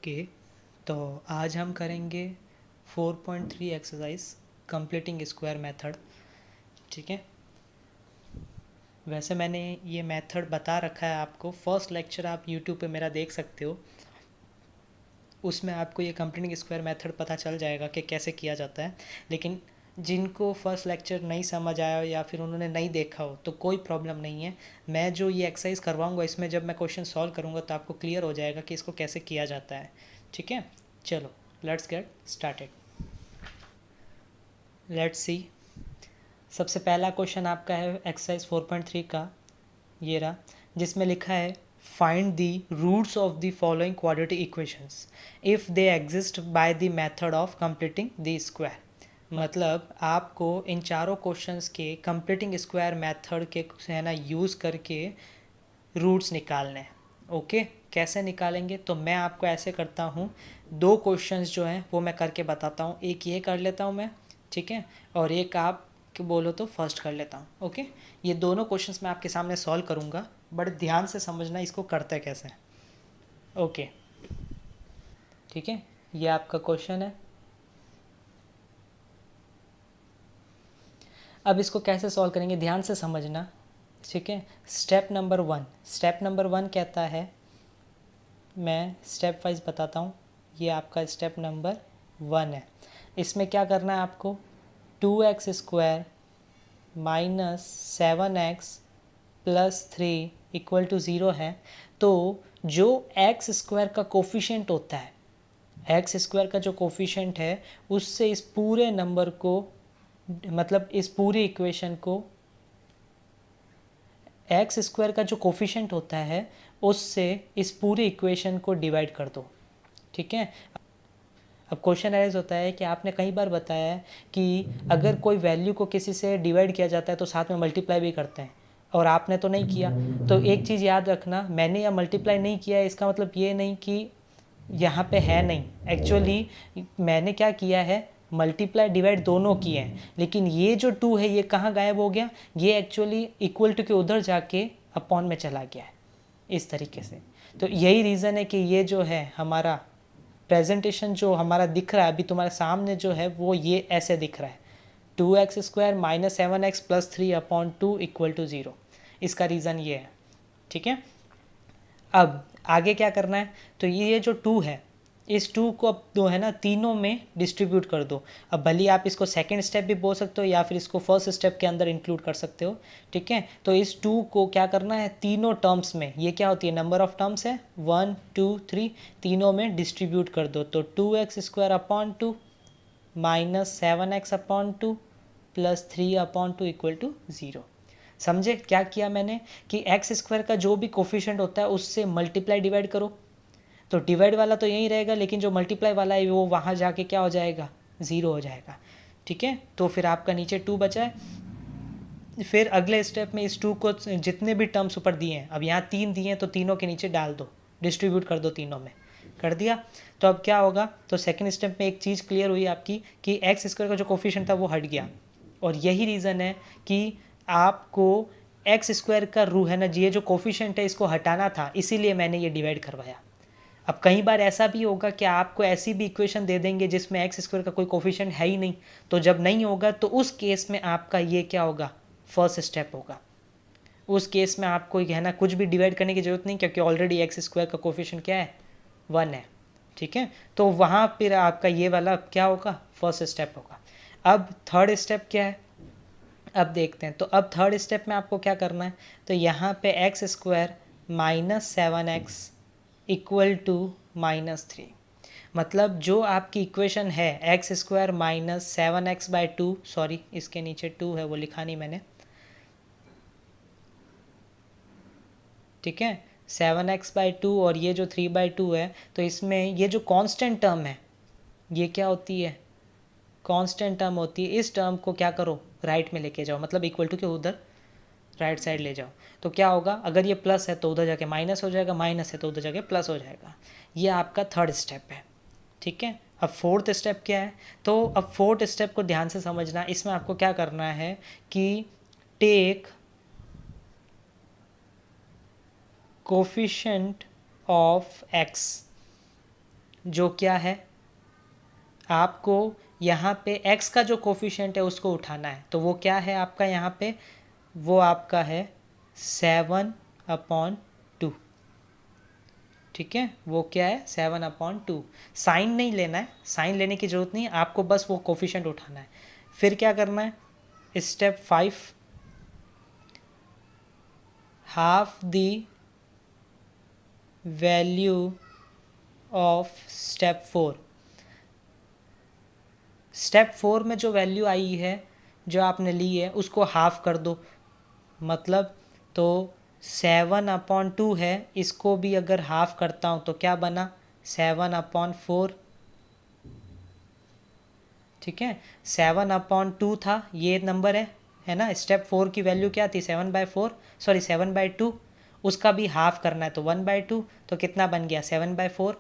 Okay, तो आज हम करेंगे 4.3 एक्सरसाइज कंप्लीटिंग स्क्वायर मेथड। ठीक है, वैसे मैंने ये मेथड बता रखा है आपको। फर्स्ट लेक्चर आप यूट्यूब पे मेरा देख सकते हो, उसमें आपको ये कंप्लीटिंग स्क्वायर मेथड पता चल जाएगा कि कैसे किया जाता है। लेकिन जिनको फर्स्ट लेक्चर नहीं समझ आया या फिर उन्होंने नहीं देखा हो तो कोई प्रॉब्लम नहीं है। मैं जो ये एक्सरसाइज करवाऊँगा इसमें जब मैं क्वेश्चन सॉल्व करूँगा तो आपको क्लियर हो जाएगा कि इसको कैसे किया जाता है। ठीक है, चलो let's get started. Let's see, सबसे पहला क्वेश्चन आपका है एक्सरसाइज 4.3 का, ये रहा, जिसमें लिखा है find the roots of the following quadratic equations if they exist by the method of completing the square. मतलब आपको इन चारों क्वेश्चंस के कंप्लीटिंग स्क्वायर मेथड के है ना यूज़ करके रूट्स निकालने हैं। ओके, कैसे निकालेंगे? तो मैं आपको ऐसे करता हूँ, दो क्वेश्चंस जो हैं वो मैं करके बताता हूँ। एक ये कर लेता हूँ मैं, ठीक है, और एक आप बोलो तो फर्स्ट कर लेता हूँ। ओके, ये दोनों क्वेश्चंस मैं आपके सामने सॉल्व करूँगा, बड़े ध्यान से समझना इसको करते कैसे हैं। ओके, ठीक है, ये आपका क्वेश्चन है। अब इसको कैसे सॉल्व करेंगे ध्यान से समझना। ठीक है, स्टेप नंबर वन कहता है, मैं स्टेप वाइज बताता हूँ। ये आपका स्टेप नंबर 1 है। इसमें क्या करना है आपको, 2x² minus 7x plus 3 equal to 0 है। तो जो x² का कोफिशेंट होता है, x² का जो कोफिशेंट है उससे इस पूरे नंबर को, मतलब इस पूरी इक्वेशन को, x² का जो कोफिशेंट होता है उससे इस पूरी इक्वेशन को डिवाइड कर दो। ठीक है, अब क्वेश्चन एराइज होता है कि आपने कई बार बताया है कि अगर कोई वैल्यू को किसी से डिवाइड किया जाता है तो साथ में मल्टीप्लाई भी करते हैं, और आपने तो नहीं किया। तो एक चीज़ याद रखना, मैंने या मल्टीप्लाई नहीं किया है इसका मतलब ये नहीं कि यहाँ पे है नहीं। एक्चुअली मैंने क्या किया है, मल्टीप्लाई डिवाइड दोनों किए हैं, लेकिन ये जो 2 है ये कहाँ गायब हो गया, ये एक्चुअली इक्वल टू के उधर जाके अपॉन में चला गया है, इस तरीके से। तो यही रीज़न है कि ये जो है हमारा प्रेजेंटेशन जो हमारा दिख रहा है अभी तुम्हारे सामने जो है वो ये ऐसे दिख रहा है, 2x² minus 7x plus 3 upon 2 equal to 0। इसका रीज़न ये है। ठीक है, अब आगे क्या करना है, तो ये जो 2 है इस 2 को अब दो है ना तीनों में डिस्ट्रीब्यूट कर दो। अब भले आप इसको सेकंड स्टेप भी बोल सकते हो या फिर इसको फर्स्ट स्टेप के अंदर इंक्लूड कर सकते हो। ठीक है, तो इस 2 को क्या करना है, तीनों टर्म्स में, ये क्या होती है, नंबर ऑफ टर्म्स है 1 2 3, तीनों में डिस्ट्रीब्यूट कर दो। तो 2x² upon 2 minus 7x upon 2 plus 3 upon 2 equal to 0। समझे क्या किया मैंने, कि x² का जो भी कोफिशिएंट होता है उससे मल्टीप्लाई डिवाइड करो। तो डिवाइड वाला तो यही रहेगा, लेकिन जो मल्टीप्लाई वाला है वो वहाँ जाके क्या हो जाएगा, 0 हो जाएगा। ठीक है, तो फिर आपका नीचे 2 बचा है। फिर अगले स्टेप में इस 2 को जितने भी टर्म्स ऊपर दिए हैं, अब यहाँ 3 दिए हैं तो तीनों के नीचे डाल दो, डिस्ट्रीब्यूट कर दो तीनों में, कर दिया। तो अब क्या होगा, तो सेकंड स्टेप में एक चीज़ क्लियर हुई आपकी कि x² का जो कोफिशिएंट था वो हट गया। और यही रीज़न है कि आपको x² का रू है ना, ये जो कोफिशिएंट है इसको हटाना था, इसीलिए मैंने ये डिवाइड करवाया। अब कई बार ऐसा भी होगा कि आपको ऐसी भी इक्वेशन दे देंगे जिसमें x² का कोई कोफिशिएंट है ही नहीं, तो जब नहीं होगा तो उस केस में आपका ये क्या होगा, फर्स्ट स्टेप होगा। उस केस में आपको है ना कुछ भी डिवाइड करने की जरूरत नहीं, क्योंकि ऑलरेडी x² का कोफिशिएंट क्या है, 1 है। ठीक है, तो वहाँ फिर आपका ये वाला क्या होगा, फर्स्ट स्टेप होगा। अब थर्ड स्टेप क्या है, अब देखते हैं। तो अब थर्ड स्टेप में आपको क्या करना है, तो यहाँ पे x² minus 7x equal to minus 3। मतलब जो आपकी इक्वेशन है x² minus 7x by 2, sorry इसके नीचे 2 है वो लिखा नहीं मैंने। ठीक है, 7x बाई 2 और ये जो 3 बाई 2 है, तो इसमें ये जो कांस्टेंट टर्म है ये क्या होती है, कांस्टेंट टर्म होती है। इस टर्म को क्या करो, राइट में लेके जाओ, मतलब इक्वल टू के उधर राइट साइड ले जाओ। तो क्या होगा, अगर ये प्लस है तो उधर जाके माइनस हो जाएगा, माइनस है तो उधर जाके प्लस हो जाएगा। ये आपका थर्ड स्टेप है। ठीक है, अब फोर्थ स्टेप क्या है, तो अब फोर्थ स्टेप को ध्यान से समझना। इसमें आपको क्या करना है कि टेक कोफिशिएंट ऑफ x जो क्या है, आपको यहाँ पे x का जो कोफिशिएंट है उसको उठाना है। तो वो क्या है आपका यहाँ पे, वो आपका है 7/2। ठीक है, वो क्या है 7/2। साइन नहीं लेना है, साइन लेने की ज़रूरत नहीं है, आपको बस वो कोफिशिएंट उठाना है। फिर क्या करना है, step 5, half the value of step 4। Step 4 में जो वैल्यू आई है, जो आपने ली है, उसको हाफ कर दो। मतलब तो 7/2 है, इसको भी अगर हाफ करता हूँ तो क्या बना 7/4। ठीक है, 7/2 था, ये नंबर है ना। स्टेप 4 की वैल्यू क्या थी 7/4, सॉरी 7/2। उसका भी हाफ करना है तो 1/2, तो कितना बन गया 7/4।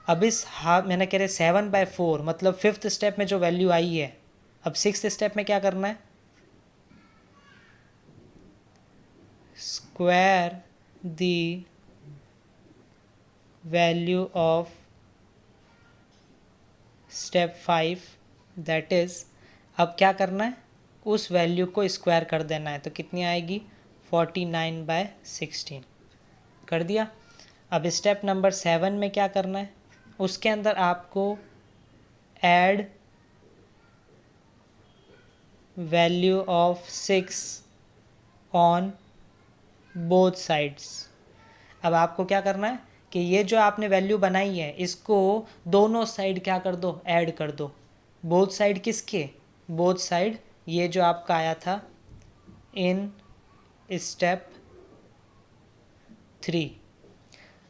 अब इस हाफ मैंने कह रहे 7/4 मतलब 5th स्टेप में जो वैल्यू आई है, अब 6th स्टेप में क्या करना है, square the value of step 5, that is, अब क्या करना है, उस वैल्यू को स्क्वायर कर देना है। तो कितनी आएगी 49/16 कर दिया। अब स्टेप नंबर 7 में क्या करना है, उसके अंदर आपको add value of 6 on both sides. अब आपको क्या करना है कि ये जो आपने वैल्यू बनाई है इसको दोनों साइड क्या कर दो, ऐड कर दो। बोथ साइड किसके, बोथ साइड ये जो आपका आया था इन स्टेप 3।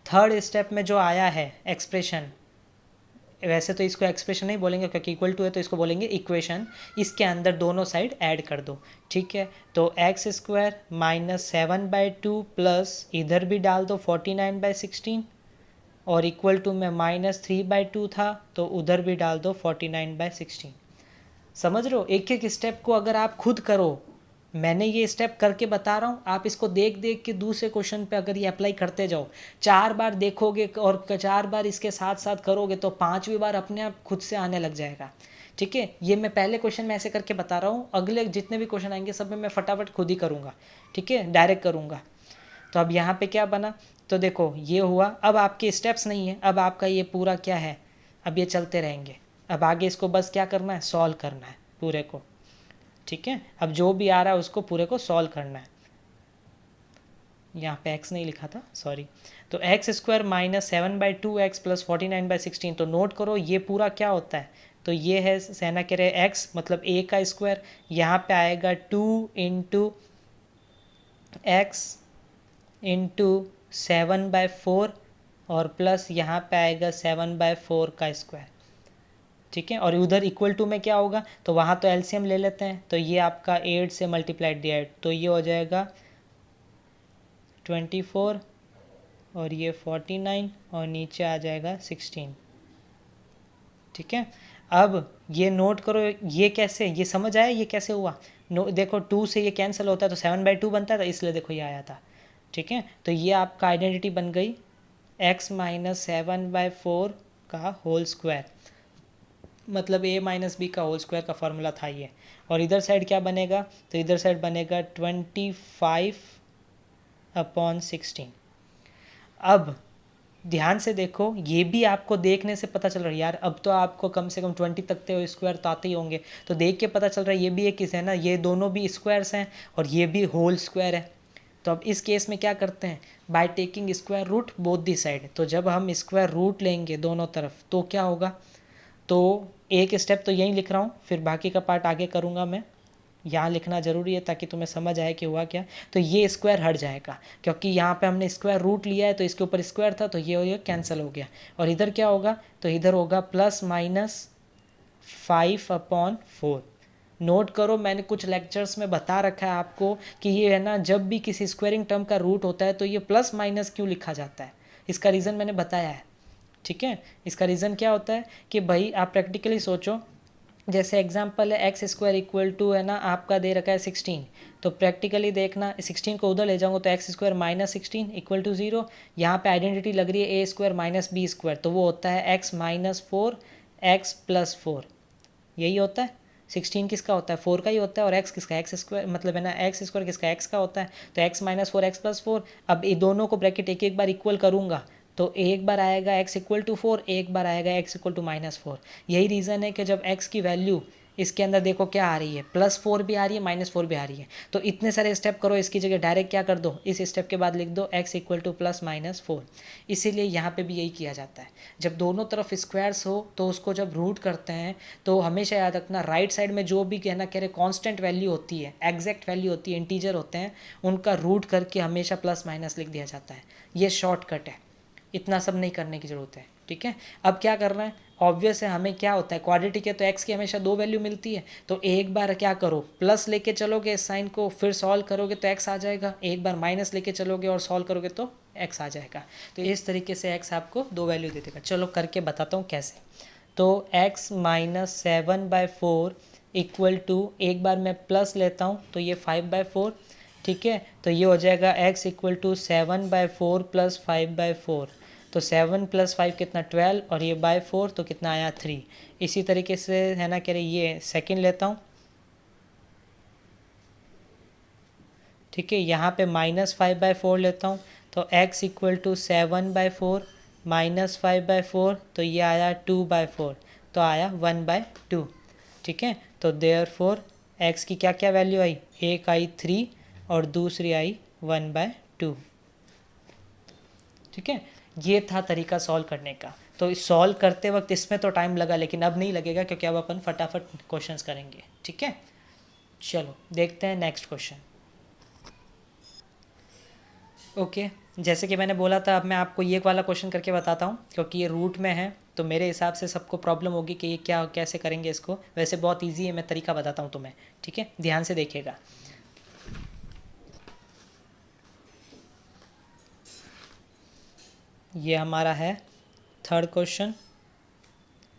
थर्ड स्टेप में जो आया है एक्सप्रेशन, वैसे तो इसको एक्सप्रेशन नहीं बोलेंगे क्योंकि इक्वल टू है, तो इसको बोलेंगे इक्वेशन। इसके अंदर दोनों साइड ऐड कर दो। ठीक है, तो x² माइनस 7/2 प्लस इधर भी डाल दो 49/16, और इक्वल टू में -3/2 था तो उधर भी डाल दो 49/16। समझ रहे हो, एक एक स्टेप को अगर आप खुद करो, मैंने ये स्टेप करके बता रहा हूँ, आप इसको देख देख के दूसरे क्वेश्चन पे अगर ये अप्लाई करते जाओ, 4 बार देखोगे और 4 बार इसके साथ साथ करोगे तो 5वीं बार अपने आप खुद से आने लग जाएगा। ठीक है, ये मैं पहले क्वेश्चन में ऐसे करके बता रहा हूँ, अगले जितने भी क्वेश्चन आएंगे सब में मैं फटाफट खुद ही करूँगा। ठीक है, डायरेक्ट करूँगा। तो अब यहाँ पे क्या बना, तो देखो ये हुआ। अब आपके स्टेप्स नहीं है, अब आपका ये पूरा क्या है, अब ये चलते रहेंगे। अब आगे इसको बस क्या करना है, सॉल्व करना है पूरे को। ठीक है, अब जो भी आ रहा है उसको पूरे को सॉल्व करना है। यहाँ पे x नहीं लिखा था, सॉरी। तो x² माइनस 7/2x प्लस 49/16, तो नोट करो ये पूरा क्या होता है, तो ये है सहना कह रहे x मतलब a का स्क्वायर, यहाँ पे आएगा 2 इंटू एक्स इंटू 7/4 और प्लस यहाँ पे आएगा 7/4 का स्क्वायर। ठीक है, और उधर इक्वल टू में क्या होगा, तो वहाँ तो एलसीएम ले लेते हैं, तो ये आपका 8 से मल्टीप्लाइड दिया 8, तो ये हो जाएगा 24 और ये 49 और नीचे आ जाएगा 16। ठीक है, अब ये नोट करो, ये कैसे, ये समझ आया ये कैसे हुआ। देखो 2 से ये कैंसिल होता है तो 7/2 बनता था, इसलिए देखो ये आया था। ठीक है, तो ये आपका आइडेंटिटी बन गई x माइनस 7/4 का होल स्क्वायर, मतलब a माइनस बी का होल स्क्वायर का फॉर्मूला था ये। और इधर साइड क्या बनेगा, तो इधर साइड बनेगा 25/16। अब ध्यान से देखो, ये भी आपको देखने से पता चल रहा है यार, अब तो आपको कम से कम 20 तक के स्क्वायर तो आते ही होंगे, तो देख के पता चल रहा है ये भी एक किस है ना, ये दोनों भी स्क्वायर्स हैं और ये भी होल स्क्वायर है। तो अब इस केस में क्या करते हैं, by taking square root both the side. तो जब हम स्क्वायर रूट लेंगे दोनों तरफ तो क्या होगा, तो एक स्टेप तो यहीं लिख रहा हूँ, फिर बाकी का पार्ट आगे करूँगा मैं। यहाँ लिखना ज़रूरी है ताकि तुम्हें समझ आए कि हुआ क्या। तो ये स्क्वायर हट जाएगा क्योंकि यहाँ पे हमने स्क्वायर रूट लिया है, तो इसके ऊपर स्क्वायर था तो ये कैंसिल हो गया। और इधर क्या होगा, तो इधर होगा +-5/4। नोट करो, मैंने कुछ लेक्चर्स में बता रखा है आपको कि ये है ना, जब भी किसी स्क्वायरिंग टर्म का रूट होता है तो ये प्लस माइनस क्यों लिखा जाता है, इसका रीज़न मैंने बताया है। ठीक है, इसका रीज़न क्या होता है कि भाई आप प्रैक्टिकली सोचो, जैसे एग्जांपल है एक्स स्क्वायर इक्वल टू है ना आपका दे रखा है 16, तो प्रैक्टिकली देखना 16 को उधर ले जाऊंगा तो x square minus 16 equal to 0। यहाँ पे आइडेंटिटी लग रही है a square minus b square, तो वो होता है एक्स माइनस 4 एक्स प्लस 4, यही होता है। 16 किसका होता है, 4 का ही होता है, और एक्स किसका, एक्स स्क्वायर मतलब है ना एक्स स्क्वायर किसका, एक्स का होता है, तो एक्स माइनस 4 एक्स प्लस 4। अब ये दोनों को ब्रैकेट एक एक बार इक्वल करूँगा तो एक बार आएगा x इक्वल टू 4, एक बार आएगा x इक्वल टू -4। यही रीज़न है कि जब x की वैल्यू इसके अंदर देखो क्या आ रही है, +4 भी आ रही है -4 भी आ रही है, तो इतने सारे स्टेप करो, इसकी जगह डायरेक्ट क्या कर दो, इस स्टेप के बाद लिख दो x इक्वल टू +-4। इसीलिए यहाँ पे भी यही किया जाता है। जब दोनों तरफ स्क्वायर्स हो तो उसको जब रूट करते हैं तो हमेशा याद रखना राइट साइड में जो भी कहना कह रहे कॉन्स्टेंट वैल्यू होती है, एग्जैक्ट वैल्यू होती है, इंटीजर होते हैं, उनका रूट करके हमेशा +- लिख दिया जाता है। ये शॉर्टकट है, इतना सब नहीं करने की ज़रूरत है, ठीक है। अब क्या करना है, ऑब्वियस है हमें क्या होता है क्वाड्रेटिक है तो x की हमेशा 2 वैल्यू मिलती है, तो एक बार क्या करो प्लस लेके चलोगे इस साइन को, फिर सॉल्व करोगे तो x आ जाएगा, एक बार माइनस लेके चलोगे और सॉल्व करोगे तो x आ जाएगा। तो इस तरीके से x आपको 2 वैल्यू दे देगा। चलो करके बताता हूँ कैसे। तो x माइनस 7/4 इक्वल टू, एक बार मैं प्लस लेता हूँ तो ये 5/4, ठीक है। तो ये हो जाएगा x इक्वल टू 7/4 प्लस 5/4, तो 7 + 5 कितना 12, और ये बाय 4 तो कितना आया 3। इसी तरीके से है ना कह रहे ये सेकंड लेता हूँ, ठीक है। यहाँ पे -5/4 लेता हूँ तो x इक्वल टू 7/4 -5/4, तो ये आया 2/4, तो आया 1/2, ठीक है। तो देयरफॉर x की क्या क्या वैल्यू आई, एक आई 3 और दूसरी आई 1/2, ठीक है। ये था तरीका सॉल्व करने का। तो सॉल्व करते वक्त इसमें तो टाइम लगा, लेकिन अब नहीं लगेगा क्योंकि अब अपन फटाफट क्वेश्चंस करेंगे, ठीक है। चलो देखते हैं नेक्स्ट क्वेश्चन। ओके, जैसे कि मैंने बोला था अब मैं आपको ये वाला क्वेश्चन करके बताता हूँ क्योंकि ये रूट में है, तो मेरे हिसाब से सबको प्रॉब्लम होगी कि ये क्या कैसे करेंगे इसको। वैसे बहुत ईजी है, मैं तरीका बताता हूँ तुम्हें, ठीक है, ध्यान से देखिएगा। ये हमारा है थर्ड क्वेश्चन।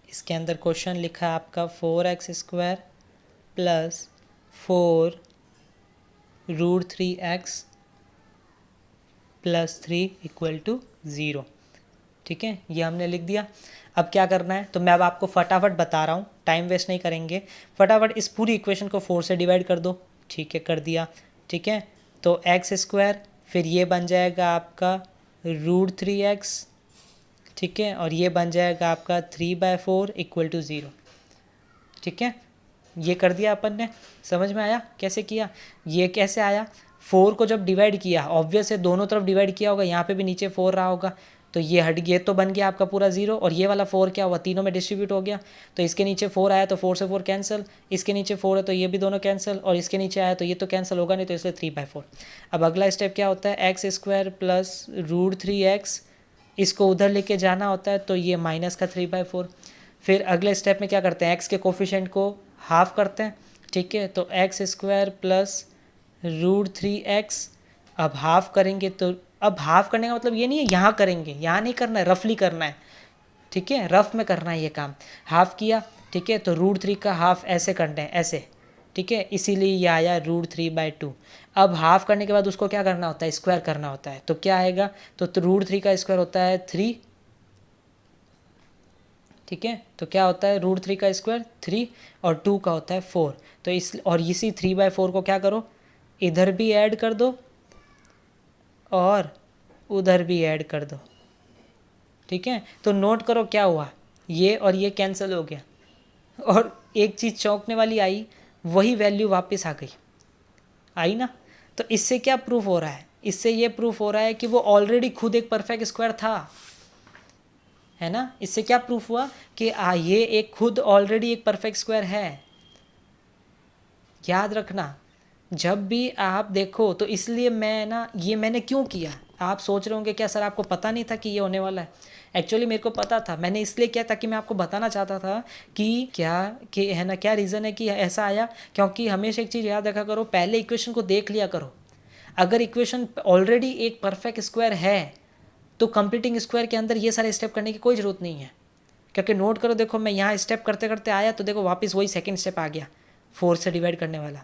इसके अंदर क्वेश्चन लिखा है आपका 4x² plus 4 √3x plus 3 equal to 0, ठीक है। ये हमने लिख दिया। अब क्या करना है, तो मैं अब आपको फटाफट बता रहा हूँ, टाइम वेस्ट नहीं करेंगे। फटाफट इस पूरी इक्वेशन को 4 से डिवाइड कर दो, ठीक है, कर दिया, ठीक है। तो x², फिर ये बन जाएगा आपका √3x, ठीक है, और ये बन जाएगा आपका 3/4 इक्वल टू 0, ठीक है। ये कर दिया अपन ने, समझ में आया कैसे किया। ये कैसे आया, 4 को जब डिवाइड किया, ऑब्वियस है दोनों तरफ डिवाइड किया होगा, यहाँ पे भी नीचे 4 रहा होगा, तो ये हट गया, तो बन गया आपका पूरा 0, और ये वाला 4 क्या हुआ, तीनों में डिस्ट्रीब्यूट हो गया, तो इसके नीचे 4 आया तो 4 से 4 कैंसिल, इसके नीचे 4 है तो ये भी दोनों कैंसिल, और इसके नीचे आया तो ये तो कैंसिल होगा नहीं, तो इसलिए 3/4। अब अगला स्टेप क्या होता है, x² प्लस √3x, इसको उधर लेके जाना होता है, तो ये माइनस का 3/4। फिर अगले स्टेप में क्या करते हैं, x के कोफिशिएंट को हाफ करते हैं, ठीक है, तो x² प्लस √3x, अब हाफ करेंगे, तो अब हाफ करने का मतलब ये नहीं है यहाँ करेंगे, यहाँ नहीं करना है, रफली करना है, ठीक है, रफ में करना है ये काम। हाफ किया, ठीक है, तो √3 का हाफ ऐसे करना है, ऐसे, ठीक है, इसीलिए ये आया √3/2। अब हाफ करने के बाद उसको क्या करना होता है, स्क्वायर करना होता है, तो क्या आएगा, तो √3 का स्क्वायर होता है 3, ठीक है, तो क्या होता है √3 का स्क्वायर 3 और 2 का होता है 4, तो इस और इसी 3/4 को क्या करो, इधर भी ऐड कर दो और उधर भी ऐड कर दो, ठीक है। तो नोट करो क्या हुआ, ये और ये कैंसिल हो गया, और एक चीज़ चौंकने वाली आई, वही वैल्यू वापस आ गई, आई ना। तो इससे क्या प्रूफ हो रहा है, इससे ये प्रूफ हो रहा है कि वो ऑलरेडी खुद एक परफेक्ट स्क्वायर था, है ना। इससे क्या प्रूफ हुआ कि ये एक खुद ऑलरेडी एक परफेक्ट स्क्वायर है। याद रखना जब भी आप देखो, तो इसलिए मैं ना ये मैंने क्यों किया, आप सोच रहे होंगे क्या सर आपको पता नहीं था कि ये होने वाला है। एक्चुअली मेरे को पता था, मैंने इसलिए किया था कि मैं आपको बताना चाहता था कि क्या कि है ना क्या रीज़न है कि ऐसा आया, क्योंकि हमेशा एक चीज़ याद रखा करो, पहले इक्वेशन को देख लिया करो। अगर इक्वेशन ऑलरेडी एक परफेक्ट स्क्वायर है तो कंप्लीटिंग स्क्वायर के अंदर ये सारे स्टेप करने की कोई ज़रूरत नहीं है, क्योंकि नोट करो, देखो मैं यहाँ स्टेप करते करते आया तो देखो वापस वही सेकंड स्टेप आ गया 4 से डिवाइड करने वाला।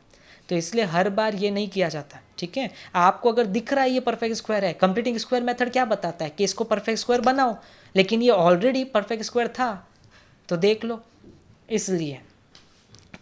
तो इसलिए हर बार ये नहीं किया जाता, ठीक है। आपको अगर दिख रहा है ये परफेक्ट स्क्वायर है, कंप्लीटिंग स्क्वायर मेथड क्या बताता है कि इसको परफेक्ट स्क्वायर बनाओ, लेकिन ये ऑलरेडी परफेक्ट स्क्वायर था तो देख लो, इसलिए।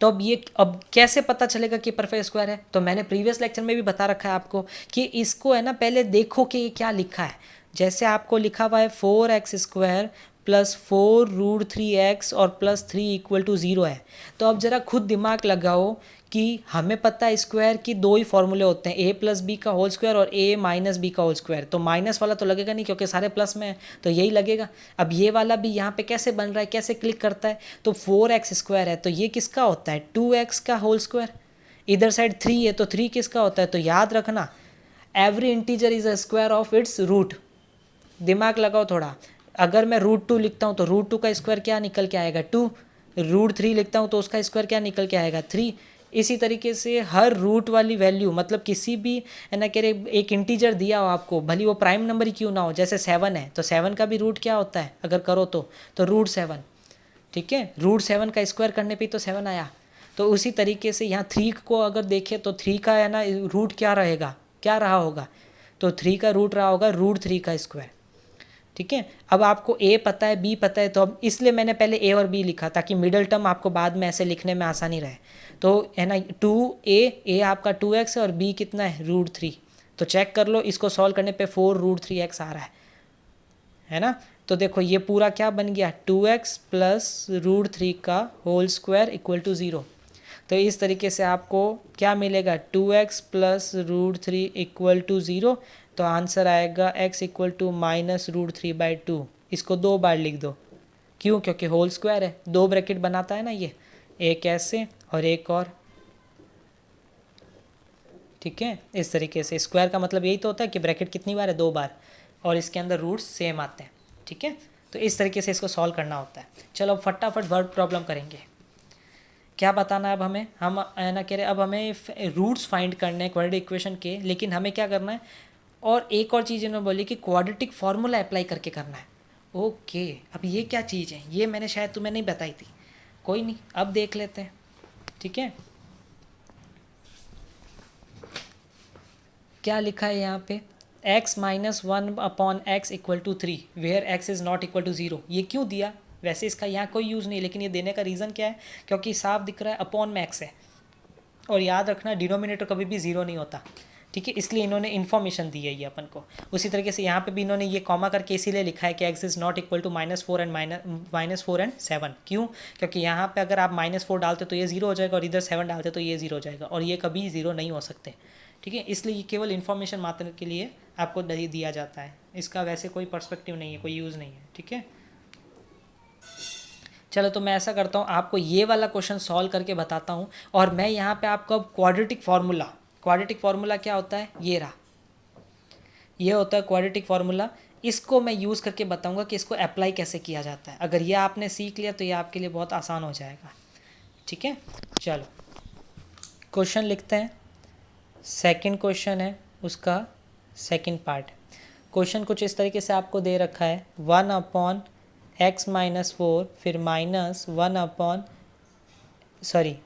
तो अब कैसे पता चलेगा कि परफेक्ट स्क्वायर है? तो मैंने प्रीवियस लेक्चर में भी बता रखा है आपको कि इसको है ना पहले देखो कि ये क्या लिखा है। जैसे आपको लिखा हुआ है 4x² प्लस 4√3x और प्लस 3 इक्वल टू 0 है। तो अब ज़रा खुद दिमाग लगाओ कि हमें पता है स्क्वायर की दो ही फॉर्मूले होते हैं, a+b का होल स्क्वायर और a-b का होल स्क्वायर। तो माइनस वाला तो लगेगा नहीं क्योंकि सारे प्लस में है, तो यही लगेगा। अब ये वाला भी यहाँ पे कैसे बन रहा है, कैसे क्लिक करता है? तो 4x² है तो ये किसका होता है? 2x का होल स्क्वायर। इधर साइड 3 है तो 3 किसका होता है? तो याद रखना every integer is a square of its root. दिमाग लगाओ थोड़ा। अगर मैं √2 लिखता हूँ तो √2 का स्क्वायर क्या निकल के आएगा? 2। √3 लिखता हूँ तो उसका स्क्वायर क्या निकल के आएगा? 3। इसी तरीके से हर रूट वाली वैल्यू, मतलब किसी भी है ना कह रहे एक इंटीजर दिया हो आपको, भली वो प्राइम नंबर ही क्यों ना हो, जैसे 7 है तो 7 का भी रूट क्या होता है अगर करो तो √7, ठीक है। √7 का स्क्वायर करने पे तो 7 आया। तो उसी तरीके से यहाँ 3 को अगर देखें तो 3 का है ना रूट क्या रहेगा, क्या रहा होगा? तो 3 का रूट रहा होगा √3 का स्क्वायर, ठीक है। अब आपको a पता है, b पता है, तो अब इसलिए मैंने पहले a और b लिखा ताकि मिडल टर्म आपको बाद में ऐसे लिखने में आसानी रहे। तो है ना 2a आपका 2x है और b कितना है? √3। तो चेक कर लो, इसको सॉल्व करने पे 4√3x आ रहा है ना। तो देखो ये पूरा क्या बन गया? 2x प्लस √3 का होल स्क्वायर इक्वल टू 0। तो इस तरीके से आपको क्या मिलेगा? 2x plus √3 equal to 0। तो आंसर आएगा x इक्वल टू -√3/2। इसको 2 बार लिख दो, क्यों? क्योंकि होल स्क्वायर है, 2 ब्रैकेट बनाता है ना ये, एक ऐसे और एक और, ठीक है। इस तरीके से स्क्वायर का मतलब यही तो होता है कि ब्रैकेट कितनी बार है? 2 बार, और इसके अंदर रूट्स सेम आते हैं, ठीक है। तो इस तरीके से इसको सॉल्व करना होता है। चलो अब फटाफट वर्ड प्रॉब्लम करेंगे। क्या बताना है अब हमें? हम है ना कह रहे अब हमें रूट्स फाइंड करने हैं क्वाड्रेटिक इक्वेशन के, लेकिन हमें क्या करना है, और एक और चीज़ इन्होंने बोली कि क्वाड्रेटिक फार्मूला अप्लाई करके करना है। ओके, अब ये क्या चीज़ है? ये मैंने शायद तुम्हें नहीं बताई थी, कोई नहीं अब देख लेते हैं, ठीक है। क्या लिखा है यहाँ पे? x - 1/x equal to 3 where x is not equal to 0। ये क्यों दिया? वैसे इसका यहाँ कोई यूज़ नहीं, लेकिन ये देने का रीज़न क्या है? क्योंकि साफ दिख रहा है अपॉन में x है, और याद रखना डिनोमिनेटर कभी भी 0 नहीं होता, ठीक है। इसलिए इन्होंने इन्फॉर्मेशन दी है ये अपन को। उसी तरीके से यहाँ पे भी इन्होंने ये कॉमा करके इसीलिए लिखा है कि x is not equal to -4 and 7। क्यों? क्योंकि यहाँ पे अगर आप -4 डालते तो ये 0 हो जाएगा, और इधर 7 डालते तो ये 0 हो जाएगा, और ये कभी 0 नहीं हो सकते, ठीक है। इसलिए ये केवल इन्फॉर्मेशन मात्र के लिए आपको दिया जाता है, इसका वैसे कोई पर्सपेक्टिव नहीं है, कोई यूज़ नहीं है, ठीक है। चलो तो मैं ऐसा करता हूँ, आपको ये वाला क्वेश्चन सॉल्व करके बताता हूँ, और मैं यहाँ पे आपको अब क्वाड्रेटिक फार्मूला क्या होता है ये रहा, ये होता है क्वाड्रेटिक फार्मूला। इसको मैं यूज़ करके बताऊँगा कि इसको अप्लाई कैसे किया जाता है। अगर ये आपने सीख लिया तो ये आपके लिए बहुत आसान हो जाएगा, ठीक है। चलो क्वेश्चन लिखते हैं। सेकंड क्वेश्चन है, उसका सेकंड पार्ट। क्वेश्चन कुछ इस तरीके से आपको दे रखा है, 1/x-4 फिर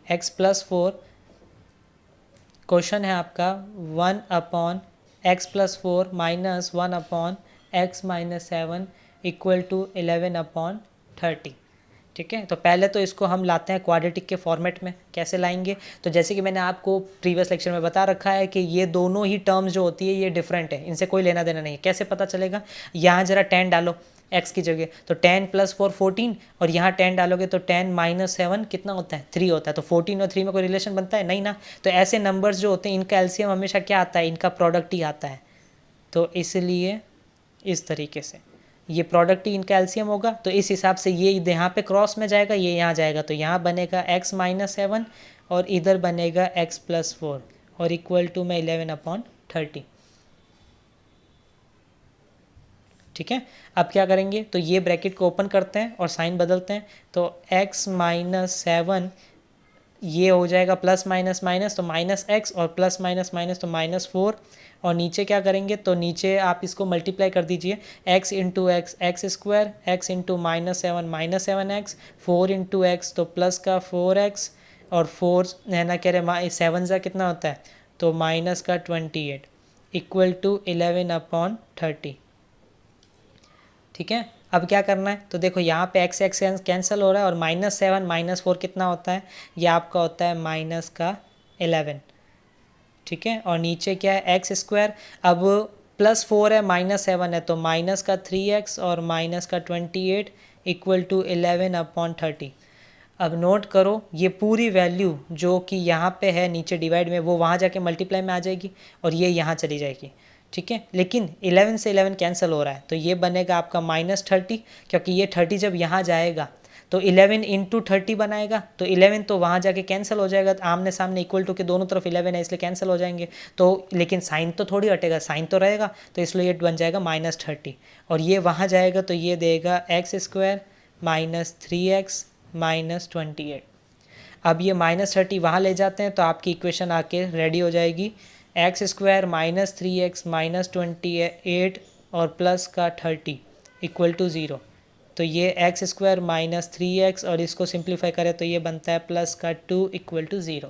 x+4। क्वेश्चन है आपका 1/x+4 - 1/x-7 इक्वल टू 11/30, ठीक है। तो पहले तो इसको हम लाते हैं क्वाड्रेटिक के फॉर्मेट में। कैसे लाएंगे? तो जैसे कि मैंने आपको प्रीवियस लेक्चर में बता रखा है कि ये दोनों ही टर्म्स जो होती है ये डिफरेंट है, इनसे कोई लेना देना नहीं है। कैसे पता चलेगा? यहाँ ज़रा 10 डालो x की जगह, तो 10 + 4 14, और यहाँ 10 डालोगे तो 10 - 7 कितना होता है? 3 होता है। तो 14 और 3 में कोई रिलेशन बनता है? नहीं ना। तो ऐसे नंबर्स जो होते हैं इनका एलसीएम हमेशा क्या आता है? इनका प्रोडक्ट ही आता है। तो इसलिए इस तरीके से ये प्रोडक्ट ही इनका एलसीएम होगा। तो इस हिसाब से ये यहाँ पे क्रॉस में जाएगा, ये यहाँ जाएगा, तो यहाँ बनेगा x - 7 और इधर बनेगा x+4 और इक्वल टू में 11/30, ठीक है। अब क्या करेंगे? तो ये ब्रैकेट को ओपन करते हैं और साइन बदलते हैं। तो x - 7 ये हो जाएगा प्लस माइनस माइनस तो माइनस एक्स, और प्लस माइनस माइनस तो -4, और नीचे क्या करेंगे तो नीचे आप इसको मल्टीप्लाई कर दीजिए, x into x x square, x into -7 -7x, 4 into x तो प्लस का 4x, और 4 है ना, कह रहे 7 ज़ा कितना होता है तो माइनस का 28 इक्वल टू 11/30। ठीक है, अब क्या करना है तो देखो यहाँ पे x x कैंसिल हो रहा है, और -7 -4 कितना होता है, ये आपका होता है माइनस का 11। ठीक है, और नीचे क्या है एक्स स्क्वायर, अब +4 है -7 है तो माइनस का 3x और माइनस का 28 इक्वल टू 11/30। अब नोट करो ये पूरी वैल्यू जो कि यहाँ पे है नीचे डिवाइड में, वो वहाँ जाके मल्टीप्लाई में आ जाएगी और ये यहाँ चली जाएगी। ठीक है, लेकिन 11 से 11 कैंसिल हो रहा है तो ये बनेगा आपका -30, क्योंकि ये 30 जब यहाँ जाएगा तो 11 इंटू 30 बनाएगा, तो 11 तो वहाँ जाके कैंसिल हो जाएगा, तो आमने सामने इक्वल टू के दोनों तरफ 11 है इसलिए कैंसिल हो जाएंगे, तो लेकिन साइन तो थोड़ी हटेगा, साइन तो रहेगा, तो इसलिए ये बन जाएगा -30, और ये वहाँ जाएगा तो ये देगा x² -3x -28। अब ये -30 वहाँ ले जाते हैं तो आपकी इक्वेशन आके रेडी हो जाएगी, x² -3x -28 और प्लस का 30 इक्वल टू 0। तो ये x² -3x और इसको सिंप्लीफाई करें तो ये बनता है प्लस का 2 इक्वल टू 0।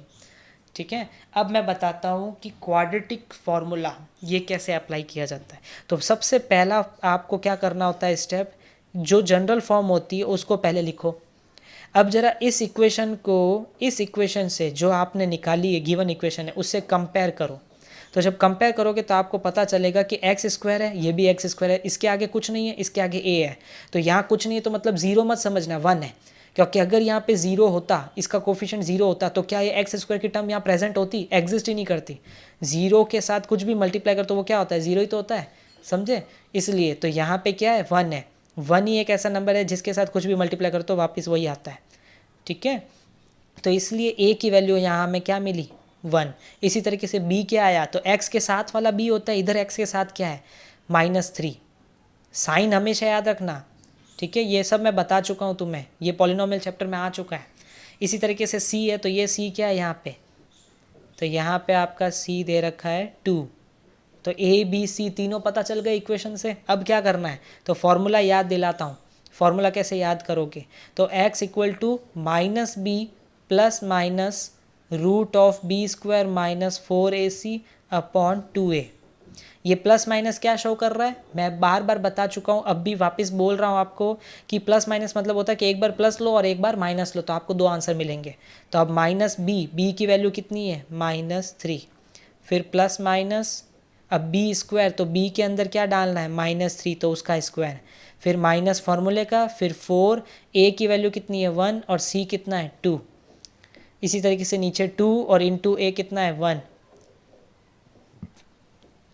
ठीक है, अब मैं बताता हूँ कि क्वाड्रेटिक फार्मूला ये कैसे अप्लाई किया जाता है। तो सबसे पहला आपको क्या करना होता है स्टेप, जो जनरल फॉर्म होती है उसको पहले लिखो। अब ज़रा इस इक्वेशन को इस इक्वेशन से जो आपने निकाली है गिवन इक्वेशन है उससे कंपेयर करो। तो जब कंपेयर करोगे तो आपको पता चलेगा कि x² है, ये भी x² है, इसके आगे कुछ नहीं है, इसके आगे a है, तो यहाँ कुछ नहीं है तो मतलब 0 मत समझना, 1 है, क्योंकि अगर यहाँ पे 0 होता, इसका कोफिशिएंट 0 होता तो क्या ये x² की टर्म यहाँ प्रेजेंट होती, एग्जिस्ट ही नहीं करती। 0 के साथ कुछ भी मल्टीप्लाई कर तो वो क्या होता है, 0 ही तो होता है, समझे। इसलिए तो यहाँ पे क्या है 1 है, 1 ही एक ऐसा नंबर है जिसके साथ कुछ भी मल्टीप्लाई कर तो वापस वही आता है। ठीक है, तो इसलिए a की वैल्यू यहाँ हमें क्या मिली 1। इसी तरीके से b क्या आया तो x के साथ वाला b होता है, इधर x के साथ क्या है -3। साइन हमेशा याद रखना, ठीक है, ये सब मैं बता चुका हूँ तुम्हें, ये पॉलिनोमियल चैप्टर में आ चुका है। इसी तरीके से c है तो ये c क्या है यहाँ पे, तो यहाँ पे आपका c दे रखा है 2। तो a b c तीनों पता चल गए इक्वेशन से। अब क्या करना है तो फॉर्मूला याद दिलाता हूँ। फॉर्मूला कैसे याद करोगे तो x equal to -b plus minus √b² -4ac upon 2a। ये प्लस माइनस क्या शो कर रहा है, मैं बार बार बता चुका हूँ, अब भी वापस बोल रहा हूँ आपको कि प्लस माइनस मतलब होता है कि एक बार प्लस लो और एक बार माइनस लो तो आपको दो आंसर मिलेंगे। तो अब -b की वैल्यू कितनी है -3, फिर प्लस माइनस अब b² तो b के अंदर क्या डालना है -3 तो उसका स्क्वायर, फिर माइनस फार्मूले का, फिर 4, a की वैल्यू कितनी है 1 और c कितना है 2। इसी तरीके से नीचे 2 और इंटू a कितना है 1।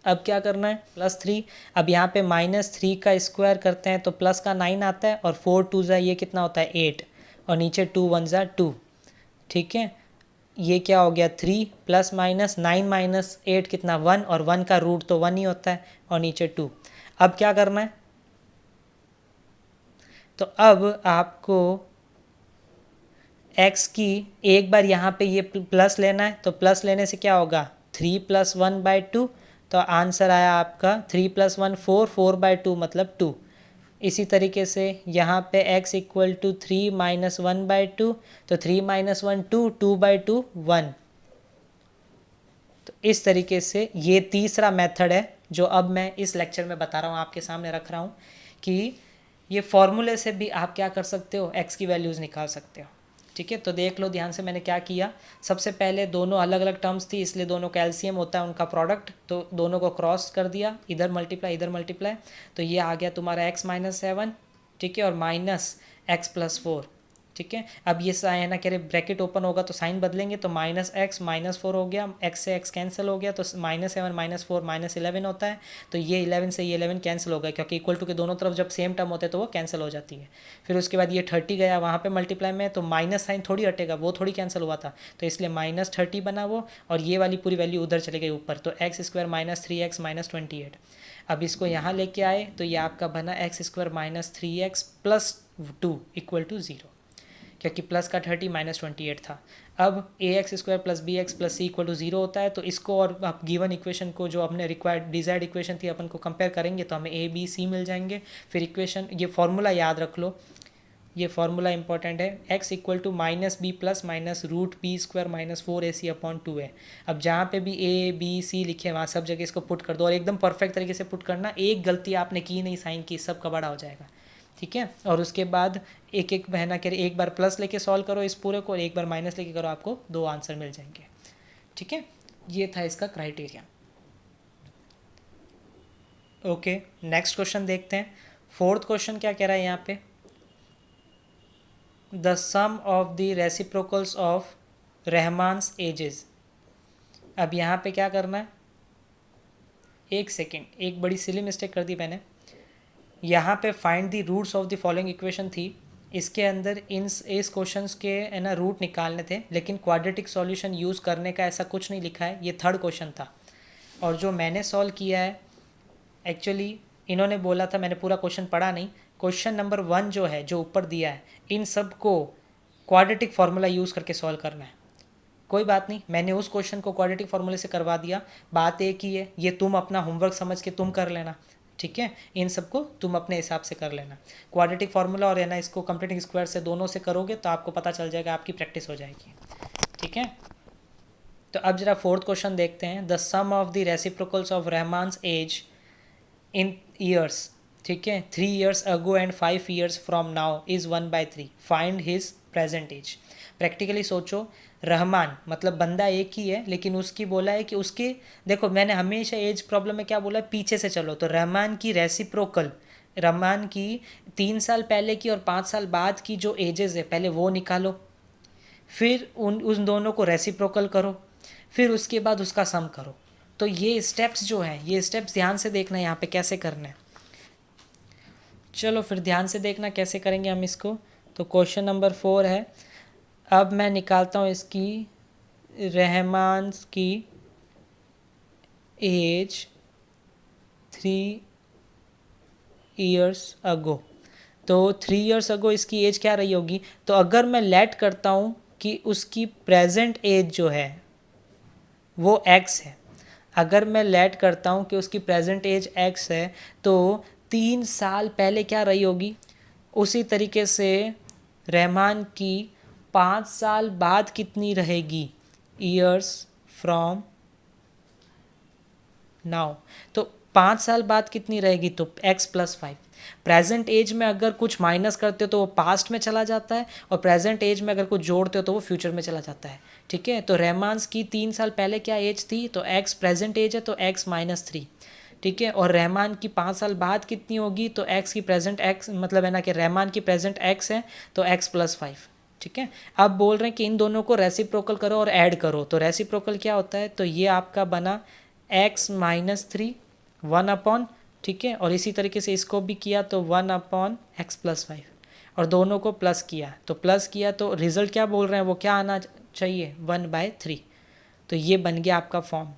अब क्या करना है +3, अब यहाँ पे -3 का स्क्वायर करते हैं तो प्लस का 9 आता है, और 4 2 ज़ा ये कितना होता है 8, और नीचे 2 1 ज़ा 2। ठीक है, ये क्या हो गया 3 प्लस माइनस 9 - 8 कितना 1, और 1 का रूट तो 1 ही होता है, और नीचे 2। अब क्या करना है तो अब आपको x की एक बार यहाँ पे ये प्लस लेना है, तो प्लस लेने से क्या होगा 3 + 1/2, तो आंसर आया आपका 3 + 1 4, 4/2 मतलब 2। इसी तरीके से यहाँ पे x इक्वल टू 3 - 1/2, तो 3 - 1 2, 2/2 1। तो इस तरीके से ये तीसरा मेथड है जो अब मैं इस लेक्चर में बता रहा हूँ, आपके सामने रख रहा हूँ कि ये फॉर्मूले से भी आप क्या कर सकते हो x की वैल्यूज़ निकाल सकते हो। ठीक है, तो देख लो ध्यान से मैंने क्या किया। सबसे पहले दोनों अलग अलग टर्म्स थी इसलिए दोनों कैल्शियम होता है उनका प्रोडक्ट, तो दोनों को क्रॉस कर दिया, इधर मल्टीप्लाई इधर मल्टीप्लाई, तो ये आ गया तुम्हारा x - 7, ठीक है, और माइनस x + 4। ठीक है, अब ये है ना, कह रहे ब्रैकेट ओपन होगा तो साइन बदलेंगे, तो -x -4 हो गया, x से x कैंसिल हो गया, तो -7 -4 -11 होता है, तो ये 11 से ये 11 कैंसिल हो गया, क्योंकि इक्वल टू के दोनों तरफ जब सेम टर्म होते हैं तो वो कैंसिल हो जाती है। फिर उसके बाद ये 30 गया वहाँ पे मल्टीप्लाई में, तो माइनस साइन थोड़ी हटेगा, वो थोड़ी कैंसिल हुआ था, तो इसलिए -30 बना वो, और ये वाली पूरी वैल्यू उधर चली गई ऊपर, तो x² -3x -28। अब इसको यहाँ लेके आए तो ये आपका बना x² -3x + 2 = 0, क्योंकि प्लस का 30 माइनस 28 था। अब ax² plus bx plus c equal to 0 होता है, तो इसको और आप गिवन इक्वेशन को जो अपने रिक्वायर्ड डिजायर्ड इक्वेशन थी अपन को कंपेयर करेंगे तो हमें a b c मिल जाएंगे। फिर इक्वेशन, ये फॉर्मूला याद रख लो, ये फॉर्मूला इंपॉर्टेंट है, x equal to minus b plus minus root b square minus 4ac upon 2 है। अब जहाँ पे भी a b c लिखे वहाँ सब जगह इसको पुट कर दो और एकदम परफेक्ट तरीके से पुट करना, एक गलती आपने की नहीं साइन की, सब का बड़ा हो जाएगा, ठीक है। और उसके बाद एक एक बहना कह रही, एक बार प्लस लेके सॉल्व करो इस पूरे को और एक बार माइनस लेके करो, आपको 2 आंसर मिल जाएंगे, ठीक है। ये था इसका क्राइटेरिया। ओके, नेक्स्ट क्वेश्चन देखते हैं। फोर्थ क्वेश्चन क्या कह रहा है यहाँ पे, the sum of the reciprocals of Rahman's ages. अब यहाँ पे क्या करना है, एक सेकेंड, एक बड़ी सिली मिस्टेक कर दी मैंने। यहाँ पे find the roots of the following equation थी, इसके अंदर इस क्वेश्चंस के है ना रूट निकालने थे, लेकिन क्वाड्रेटिक सॉल्यूशन यूज़ करने का ऐसा कुछ नहीं लिखा है। ये थर्ड क्वेश्चन था और जो मैंने सॉल्व किया है, एक्चुअली इन्होंने बोला था, मैंने पूरा क्वेश्चन पढ़ा नहीं, क्वेश्चन नंबर 1 जो है, जो ऊपर दिया है, इन सब को क्वाड्रेटिक फार्मूला यूज़ करके सॉल्व करना है। कोई बात नहीं, मैंने उस क्वेश्चन को क्वाड्रेटिक फार्मूले से करवा दिया, बात एक ही है, ये तुम अपना होमवर्क समझ के तुम कर लेना, ठीक है। इन सबको तुम अपने हिसाब से कर लेना, क्वाड्रेटिक फार्मूला और है ना इसको कंप्लीटिंग स्क्वायर से दोनों से करोगे तो आपको पता चल जाएगा, आपकी प्रैक्टिस हो जाएगी, ठीक है। तो अब जरा फोर्थ क्वेश्चन देखते हैं, the sum of the reciprocals of Rahman's age in years, ठीक है, 3 years ago and 5 years from now is 1/3, find his present age. Practically सोचो, रहमान मतलब बंदा एक ही है, लेकिन उसकी बोला है कि उसके, देखो मैंने हमेशा एज प्रॉब्लम में क्या बोला है, पीछे से चलो, तो रहमान की रेसिप्रोकल, रहमान की 3 साल पहले की और 5 साल बाद की जो एजेस है पहले वो निकालो, फिर उन दोनों को रेसिप्रोकल करो, फिर उसके बाद उसका सम करो। तो ये स्टेप्स जो हैं, ये स्टेप्स ध्यान से देखना है यहाँ पे कैसे करना है। चलो फिर ध्यान से देखना कैसे करेंगे हम इसको। तो क्वेश्चन नंबर 4 है, अब मैं निकालता हूँ इसकी रहमान्स की एज 3 years अगो। तो 3 years अगो इसकी एज क्या रही होगी, तो अगर मैं लेट करता हूँ कि उसकी प्रेजेंट एज जो है वो x है, अगर मैं लेट करता हूँ कि उसकी प्रेजेंट एज x है, तो 3 साल पहले क्या रही होगी। उसी तरीके से रहमान की 5 साल बाद कितनी रहेगी, ईयर्स फ्रॉम नाउ, तो 5 साल बाद कितनी रहेगी, तो x + 5। प्रेजेंट एज में अगर कुछ माइनस करते हो तो वो पास्ट में चला जाता है, और प्रेजेंट एज में अगर कुछ जोड़ते हो तो वो फ्यूचर में चला जाता है, ठीक है। तो रहमान्स की 3 साल पहले क्या एज थी, तो x प्रेजेंट एज है तो x - 3, ठीक है। और रहमान की 5 साल बाद कितनी होगी, तो x की प्रेजेंट x मतलब है ना कि रहमान की प्रेजेंट x है तो x + 5, ठीक है। अब बोल रहे हैं कि इन दोनों को रेसिप्रोकल करो और ऐड करो। तो रेसिप्रोकल क्या होता है, तो ये आपका बना x - 3 1/, ठीक है। और इसी तरीके से इसको भी किया तो 1/x + 5, और दोनों को प्लस किया, तो प्लस किया तो रिजल्ट क्या बोल रहे हैं, वो क्या आना चाहिए, 1/3। तो ये बन गया आपका फॉर्म।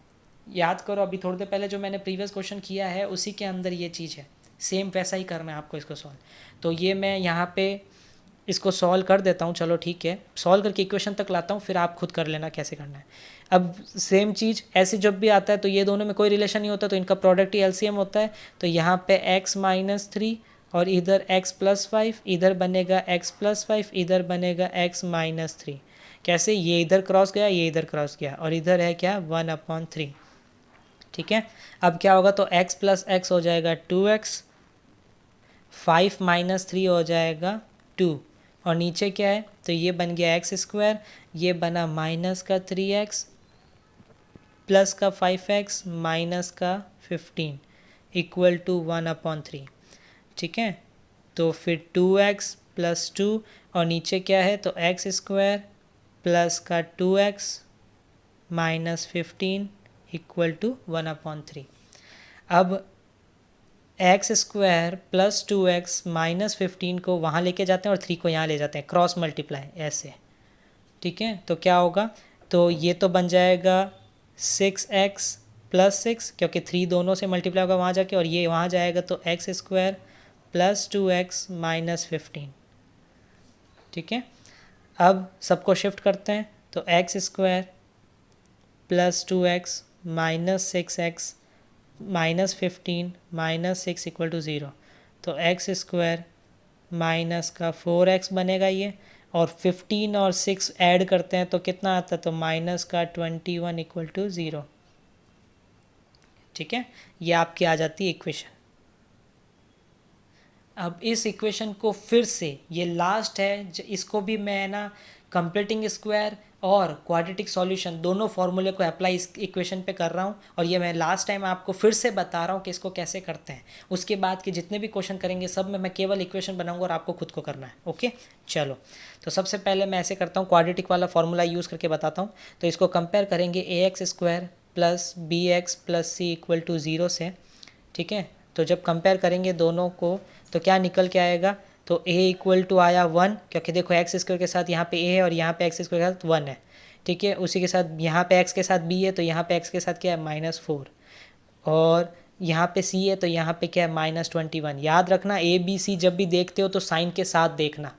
याद करो, अभी थोड़ी देर पहले जो मैंने प्रीवियस क्वेश्चन किया है उसी के अंदर ये चीज़ है, सेम वैसा ही करना है आपको इसको सॉल्व। तो ये मैं यहाँ पे इसको सॉल्व कर देता हूँ, चलो ठीक है, सॉल्व करके इक्वेशन तक लाता हूँ, फिर आप खुद कर लेना कैसे करना है। अब सेम चीज़ ऐसे जब भी आता है तो ये दोनों में कोई रिलेशन नहीं होता, तो इनका प्रोडक्ट ही एलसीएम होता है। तो यहाँ पे x - 3 और इधर x + 5, इधर बनेगा x + 5, इधर बनेगा x - 3। कैसे, ये इधर क्रॉस गया, ये इधर क्रॉस गया, और इधर है क्या 1/3, ठीक है। अब क्या होगा, तो x + x हो जाएगा 2x, 5 - 3 हो जाएगा 2, और नीचे क्या है, तो ये बन गया x², ये बना -3x प्लस का 5x माइनस का 15 इक्वल टू 1/3, ठीक है। तो फिर 2x + 2 और नीचे क्या है, तो x² प्लस का 2x माइनस 15 इक्वल टू 1/3। अब x² + 2x माइनस 15 को वहाँ लेके जाते हैं और 3 को यहाँ ले जाते हैं, क्रॉस मल्टीप्लाई ऐसे, ठीक है। तो क्या होगा, तो ये तो बन जाएगा 6x + 6, क्योंकि 3 दोनों से मल्टीप्लाई होगा वहाँ जाके, और ये वहाँ जाएगा तो x² + 2x माइनस 15, ठीक है। अब सबको शिफ्ट करते हैं, तो x square plus 2x minus 6x minus 15 minus 6 equal to 0। तो एक्स स्क्वायर माइनस का 4x बनेगा ये, और 15 और 6 ऐड करते हैं तो कितना आता है, तो माइनस का 21 इक्वल टू 0। ठीक है, ये आपकी आ जाती है इक्वेशन। अब इस इक्वेशन को फिर से, ये लास्ट है, इसको भी मैं ना कंप्लीटिंग स्क्वायर और क्वाड्रेटिक सॉल्यूशन दोनों फार्मूले को अप्लाई इस इक्वेशन पे कर रहा हूँ, और ये मैं लास्ट टाइम आपको फिर से बता रहा हूँ कि इसको कैसे करते हैं। उसके बाद के जितने भी क्वेश्चन करेंगे सब में मैं केवल इक्वेशन बनाऊंगा और आपको खुद को करना है। ओके, चलो। तो सबसे पहले मैं ऐसे करता हूँ, क्वाड्रेटिक वाला फार्मूला यूज़ करके बताता हूँ। तो इसको कंपेयर करेंगे ax square plus b x plus c equal to 0 से। ठीक है, तो जब कंपेयर करेंगे दोनों को तो क्या निकल के आएगा, तो a इक्वल टू आया 1, क्योंकि देखो एक्स स्क्वायर के साथ यहाँ पे a है और यहाँ पे एक्स स्क्वायर के साथ 1 है। ठीक है, उसी के साथ यहाँ पे x के साथ b है, तो यहाँ पे x के साथ क्या है, -4, और यहाँ पे c है तो यहाँ पे क्या है, -21। याद रखना a b c जब भी देखते हो तो साइन के साथ देखना।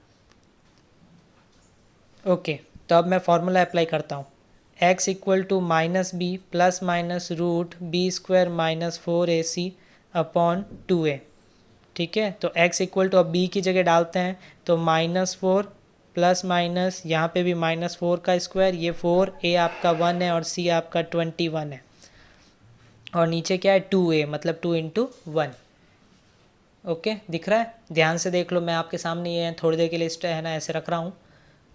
ओके, तो अब मैं फॉर्मूला अप्लाई करता हूँ। x equal to minus b plus minus root b square minus 4ac upon 2a। ठीक है, तो x इक्वल टू अब b की जगह डालते हैं, तो -4 प्लस माइनस यहाँ पे भी -4 का स्क्वायर, ये 4, a आपका 1 है और c आपका 21 है, और नीचे क्या है 2a, मतलब 2 इंटू 1। ओके, दिख रहा है, ध्यान से देख लो, मैं आपके सामने ये थोड़ी देर के लिए है ना ऐसे रख रहा हूँ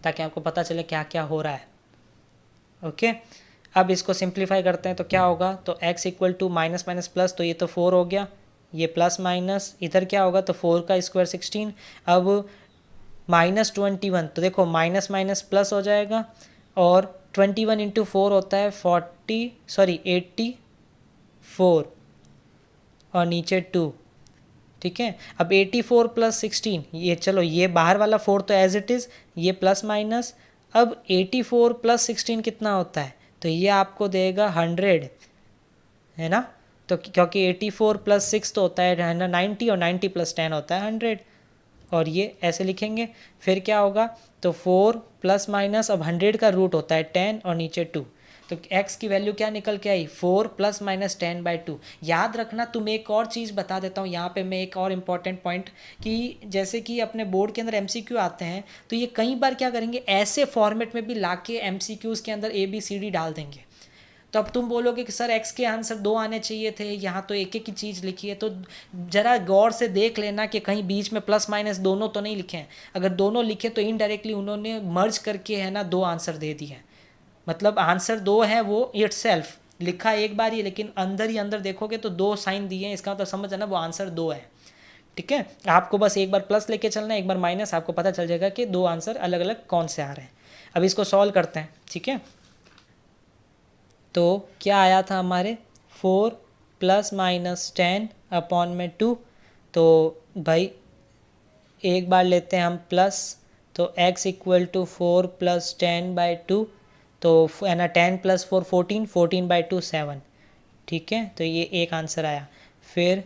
ताकि आपको पता चले क्या क्या हो रहा है। ओके, अब इसको सिंप्लीफाई करते हैं तो क्या होगा, तो x equal to minus minus plus, तो ये तो 4 हो गया, ये प्लस माइनस इधर क्या होगा, तो 4 का स्क्वायर 16, अब -21, तो देखो माइनस माइनस प्लस हो जाएगा, और 21 इंटू 4 होता है 84, और नीचे 2। ठीक है, अब 84 प्लस 16, ये चलो ये बाहर वाला 4 तो एज इट इज़, ये प्लस माइनस, अब 84 प्लस 16 कितना होता है, तो ये आपको देगा 100, है ना। तो क्योंकि 84 प्लस 6 तो होता है ना 90, और 90 प्लस 10 होता है 100, और ये ऐसे लिखेंगे। फिर क्या होगा, तो 4 प्लस माइनस, अब 100 का रूट होता है 10 और नीचे 2, तो x की वैल्यू क्या निकल के आई, 4 प्लस माइनस 10/2। याद रखना, तुम एक और चीज़ बता देता हूँ यहाँ पे मैं, एक और इम्पॉर्टेंट पॉइंट, कि जैसे कि अपने बोर्ड के अंदर MCQ आते हैं तो ये कई बार क्या करेंगे, ऐसे फॉर्मेट में भी ला के MCQs के अंदर ABCD डाल देंगे। तो अब तुम बोलोगे कि सर x के आंसर 2 आने चाहिए थे, यहाँ तो एक एक ही चीज़ लिखी है, तो ज़रा गौर से देख लेना कि कहीं बीच में प्लस माइनस दोनों तो नहीं लिखे हैं। अगर दोनों लिखे तो इनडायरेक्टली उन्होंने मर्ज करके है ना 2 आंसर दे दिए हैं, मतलब आंसर 2 है वो इटसेल्फ लिखा एक बार ही, लेकिन अंदर ही अंदर देखोगे तो 2 साइन दिए हैं, इसका मतलब समझ है ना वो आंसर 2 है। ठीक है, आपको बस एक बार प्लस लेके चलना है, एक बार माइनस, आपको पता चल जाएगा कि 2 आंसर अलग अलग कौन से आ रहे हैं। अब इसको सॉल्व करते हैं। ठीक है, तो क्या आया था हमारे, 4 प्लस माइनस 10 अपॉन में 2, तो भाई एक बार लेते हैं हम प्लस, तो x इक्वल टू 4 प्लस 10/2, तो है ना 10 प्लस 4 14, 14/2 7। ठीक है, तो ये एक आंसर आया। फिर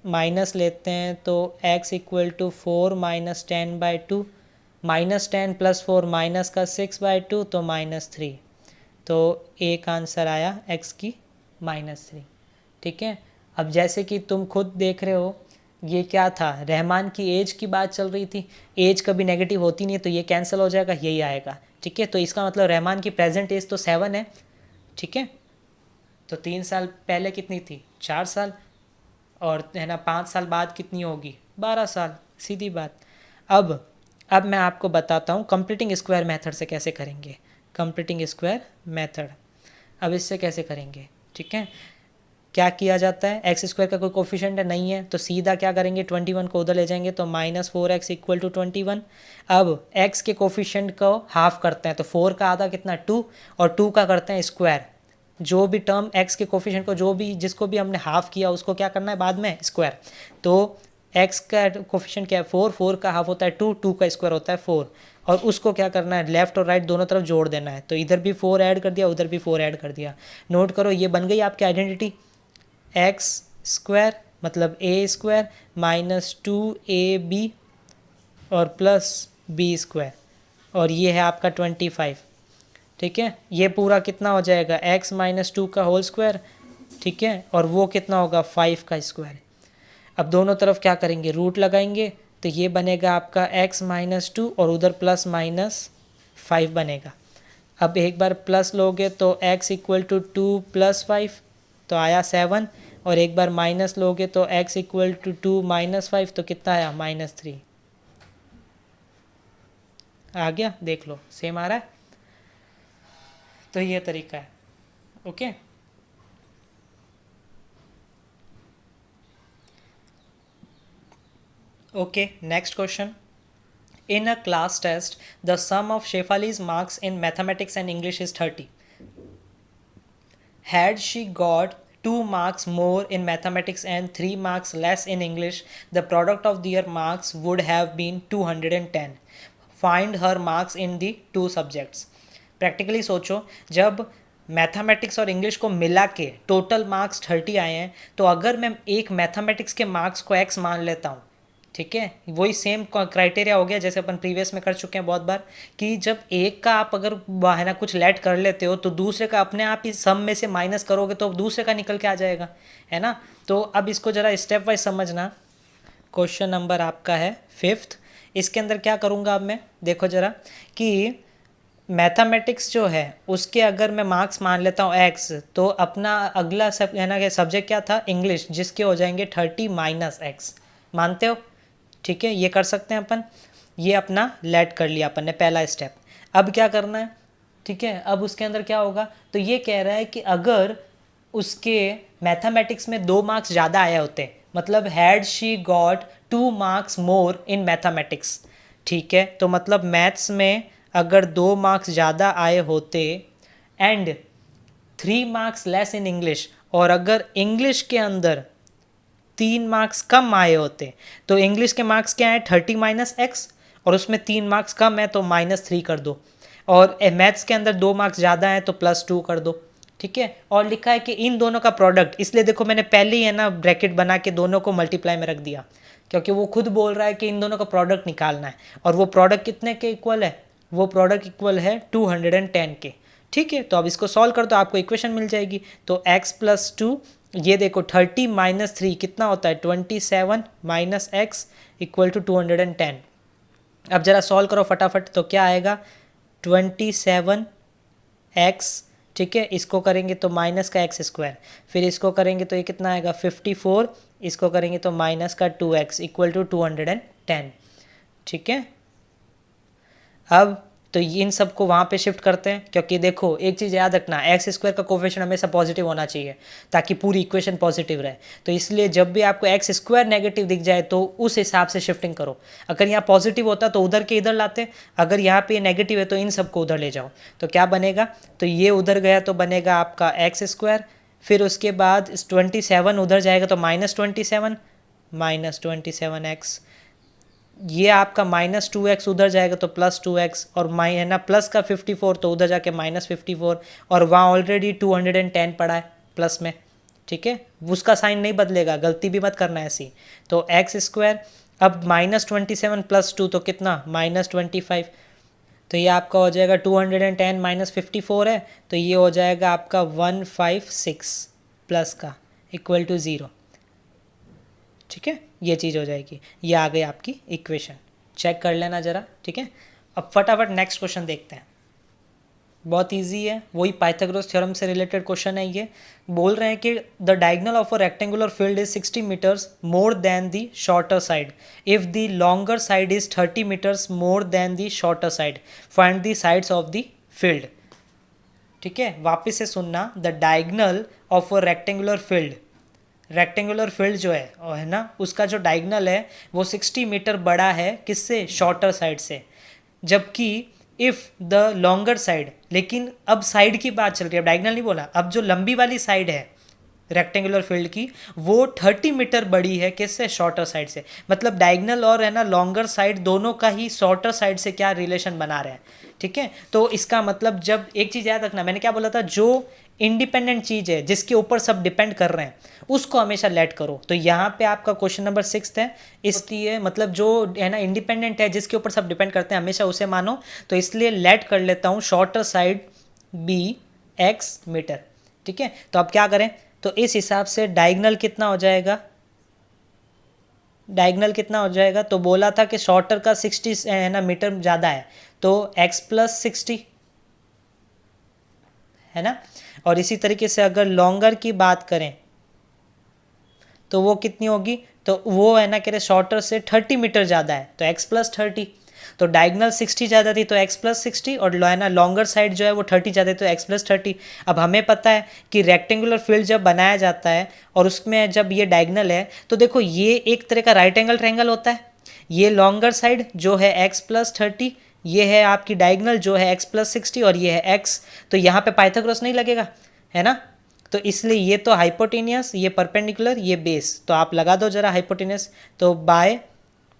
माइनस लेते हैं, तो x equal to 4 minus 10/2, -10 plus 4 minus का 6/2, तो -3, तो एक आंसर आया x की -3। ठीक है, अब जैसे कि तुम खुद देख रहे हो, ये क्या था, रहमान की एज की बात चल रही थी, एज कभी नेगेटिव होती नहीं है, तो ये कैंसिल हो जाएगा, यही आएगा। ठीक है, तो इसका मतलब रहमान की प्रेजेंट एज तो 7 है। ठीक है, तो 3 साल पहले कितनी थी, 4 साल, और है ना 5 साल बाद कितनी होगी, 12 साल, सीधी बात। अब मैं आपको बताता हूँ कंप्लीटिंग स्क्वायर मेथड से कैसे करेंगे। कंप्लीटिंग स्क्वायर मेथड, अब इससे कैसे करेंगे। ठीक है, क्या किया जाता है, एक्स स्क्वायर का कोई कोफिशिएंट नहीं है, तो सीधा क्या करेंगे, 21 को उधर ले जाएंगे, तो -4x इक्वल टू 21। अब x के कोफिशिएंट को हाफ करते हैं, तो 4 का आधा कितना 2, और 2 का करते हैं स्क्वायर। जो भी टर्म x के कोफिशिएंट को, जो भी जिसको भी हमने हाफ किया उसको क्या करना है बाद में, स्क्वायर। तो x का कोफिशिएंट क्या है 4, 4 का हाफ होता है 2, 2 का स्क्वायर होता है 4, और उसको क्या करना है, लेफ्ट और राइट दोनों तरफ जोड़ देना है। तो इधर भी 4 ऐड कर दिया, उधर भी 4 ऐड कर दिया। नोट करो, ये बन गई आपकी आइडेंटिटी, एक्स स्क्वायर मतलब ए स्क्वायर -2ab और प्लस बी स्क्वायर। और ये है आपका 25, ठीक है। ये पूरा कितना हो जाएगा x माइनस 2 का होल स्क्वायर, ठीक है, और वो कितना होगा 5 का स्क्वायर। अब दोनों तरफ क्या करेंगे, रूट लगाएंगे, तो ये बनेगा आपका x माइनस 2 और उधर प्लस माइनस 5 बनेगा। अब एक बार प्लस लोगे तो x इक्वल टू 2 प्लस 5 तो आया 7, और एक बार माइनस लोगे तो x इक्वल टू 2 माइनस 5 तो कितना आया -3। आ गया, देख लो सेम आ रहा है। तो ये तरीका है, okay. Okay, next question. In a class test, the sum of Shefali's marks in mathematics and English is 30. Had she got 2 marks more in mathematics and 3 marks less in English, the product of their marks would have been 210. Find her marks in the 2 subjects. Practically सोचो, जब mathematics और English को मिला के total marks 30 आए हैं, तो अगर मैं एक मैथमेटिक्स के मार्क्स को x मान लेता हूँ, ठीक है, वही सेम क्राइटेरिया हो गया जैसे अपन प्रीवियस में कर चुके हैं बहुत बार, कि जब एक का आप अगर है ना कुछ लेट कर लेते हो तो दूसरे का अपने आप ही सम में से माइनस करोगे तो दूसरे का निकल के आ जाएगा, है ना। तो अब इसको ज़रा स्टेप वाइज समझना। क्वेश्चन नंबर आपका है 5th। इसके अंदर क्या करूँगा अब मैं, देखो ज़रा कि मैथमेटिक्स जो है उसके अगर मैं मार्क्स मान लेता हूँ x, तो अपना अगला सब है ना सब्जेक्ट क्या था, इंग्लिश, जिसके हो जाएंगे 30 माइनस x। मानते हो, ठीक है, ये कर सकते हैं अपन। ये अपना लेट कर लिया अपन ने पहला स्टेप। अब क्या करना है, ठीक है, अब उसके अंदर क्या होगा, तो ये कह रहा है कि अगर उसके मैथमेटिक्स में 2 मार्क्स ज़्यादा आए होते, मतलब had she got 2 marks more in mathematics, ठीक है, तो मतलब मैथ्स में अगर 2 मार्क्स ज़्यादा आए होते and 3 marks less in English, और अगर इंग्लिश के अंदर 3 मार्क्स कम आए होते, तो इंग्लिश के मार्क्स क्या है 30 माइनस एक्स, और उसमें 3 मार्क्स कम है तो -3 कर दो, और मैथ्स के अंदर 2 मार्क्स ज़्यादा है तो +2 कर दो, ठीक है। और लिखा है कि इन दोनों का प्रोडक्ट, इसलिए देखो मैंने पहले ही है ना ब्रैकेट बना के दोनों को मल्टीप्लाई में रख दिया, क्योंकि वो खुद बोल रहा है कि इन दोनों का प्रोडक्ट निकालना है, और वो प्रोडक्ट कितने के इक्वल है, वो प्रोडक्ट इक्वल है 210 के, ठीक है। तो अब इसको सॉल्व कर दो, आपको इक्वेशन मिल जाएगी। तो x + 2, ये देखो 30 माइनस 3 कितना होता है 27 माइनस एक्स इक्वल टू 210। अब जरा सॉल्व करो फटाफट, तो क्या आएगा 27x, ठीक है, इसको करेंगे तो माइनस का x², फिर इसको करेंगे तो ये कितना आएगा 54, इसको करेंगे तो माइनस का 2x इक्वल टू 210, ठीक है। अब तो इन सबको वहाँ पे शिफ्ट करते हैं, क्योंकि देखो एक चीज़ याद रखना, x² का कोफिशिएंट हमेशा पॉजिटिव होना चाहिए ताकि पूरी इक्वेशन पॉजिटिव रहे। तो इसलिए जब भी आपको x² नेगेटिव दिख जाए तो उस हिसाब से शिफ्टिंग करो। अगर यहाँ पॉजिटिव होता तो उधर के इधर लाते, अगर यहाँ पे नेगेटिव है तो इन सबको उधर ले जाओ। तो क्या बनेगा, तो ये उधर गया तो बनेगा आपका x², फिर उसके बाद 27 उधर जाएगा तो -27 -27x, ये आपका -2x उधर जाएगा तो +2x, और है ना प्लस का 54 तो उधर जाके -54, और वहाँ ऑलरेडी 210 पड़ा है प्लस में, ठीक है, उसका साइन नहीं बदलेगा, गलती भी मत करना ऐसी। तो x², अब -27 + 2 तो कितना -25, तो ये आपका हो जाएगा 210 - 54 है, तो ये हो जाएगा आपका 156 प्लस का इक्वल टू 0, ठीक है, ये चीज़ हो जाएगी। ये आ गई आपकी इक्वेशन, चेक कर लेना ज़रा, ठीक है। अब फटाफट नेक्स्ट क्वेश्चन देखते हैं, बहुत इजी है, वही पाइथागोरस थ्योरम से रिलेटेड क्वेश्चन है। ये बोल रहे हैं कि the diagonal of a rectangular field is 60 meters more than the shorter side if the longer side is 30 meters more than the shorter side, find the sides of the field, ठीक है। वापस से सुनना, the diagonal of a rectangular field, rectangular field जो है ना उसका जो डायगोनल है वो 60 मीटर बड़ा है, किससे, शॉर्टर साइड से, जबकि इफ़ द लॉन्गर साइड, लेकिन अब साइड की बात चल रही है, अब डायगोनल नहीं बोला, अब जो लंबी वाली साइड है रेक्टेंगुलर फील्ड की, वो 30 मीटर बड़ी है किससे, शॉर्टर साइड से। मतलब डायगनल और है ना लॉन्गर साइड दोनों का ही शॉर्टर साइड से क्या रिलेशन बना रहे हैं, ठीक है। तो इसका मतलब जब एक चीज़ याद रखना, मैंने क्या बोला था, जो इंडिपेंडेंट चीज़ है जिसके ऊपर सब डिपेंड कर रहे हैं उसको हमेशा लेट करो। तो यहाँ पे आपका क्वेश्चन नंबर 6 है, इसलिए मतलब जो है ना इंडिपेंडेंट है जिसके ऊपर सब डिपेंड करते हैं हमेशा उसे मानो। तो इसलिए लेट कर लेता हूँ shorter side b x meter, ठीक है। तो अब क्या करें, तो इस हिसाब से डायगनल कितना हो जाएगा, डायगनल कितना हो जाएगा, तो बोला था कि शॉर्टर का 60 है ना मीटर ज़्यादा है, तो x प्लस 60 है ना। और इसी तरीके से अगर लॉन्गर की बात करें तो वो कितनी होगी, तो वो है ना कह रहे शॉर्टर से 30 मीटर ज़्यादा है, तो x प्लस 30। तो डायगनल 60 ज़्यादा थी तो x प्लस 60, और है ना लॉन्गर साइड जो है वो 30 ज़्यादा है तो x प्लस 30। अब हमें पता है कि रेक्टेंगुलर फील्ड जब बनाया जाता है और उसमें जब ये डायगनल है तो देखो ये एक तरह का राइट एंगल ट्रायंगल होता है। ये लॉन्गर साइड जो है x प्लस 30, ये है आपकी डायगनल जो है x प्लस 60, और ये है x। तो यहाँ पे पाइथागोरस नहीं लगेगा, है ना। तो इसलिए ये तो हाइपोटेनियस, ये परपेंडिकुलर, ये बेस, तो आप लगा दो जरा हाइपोटेनियस। तो बाय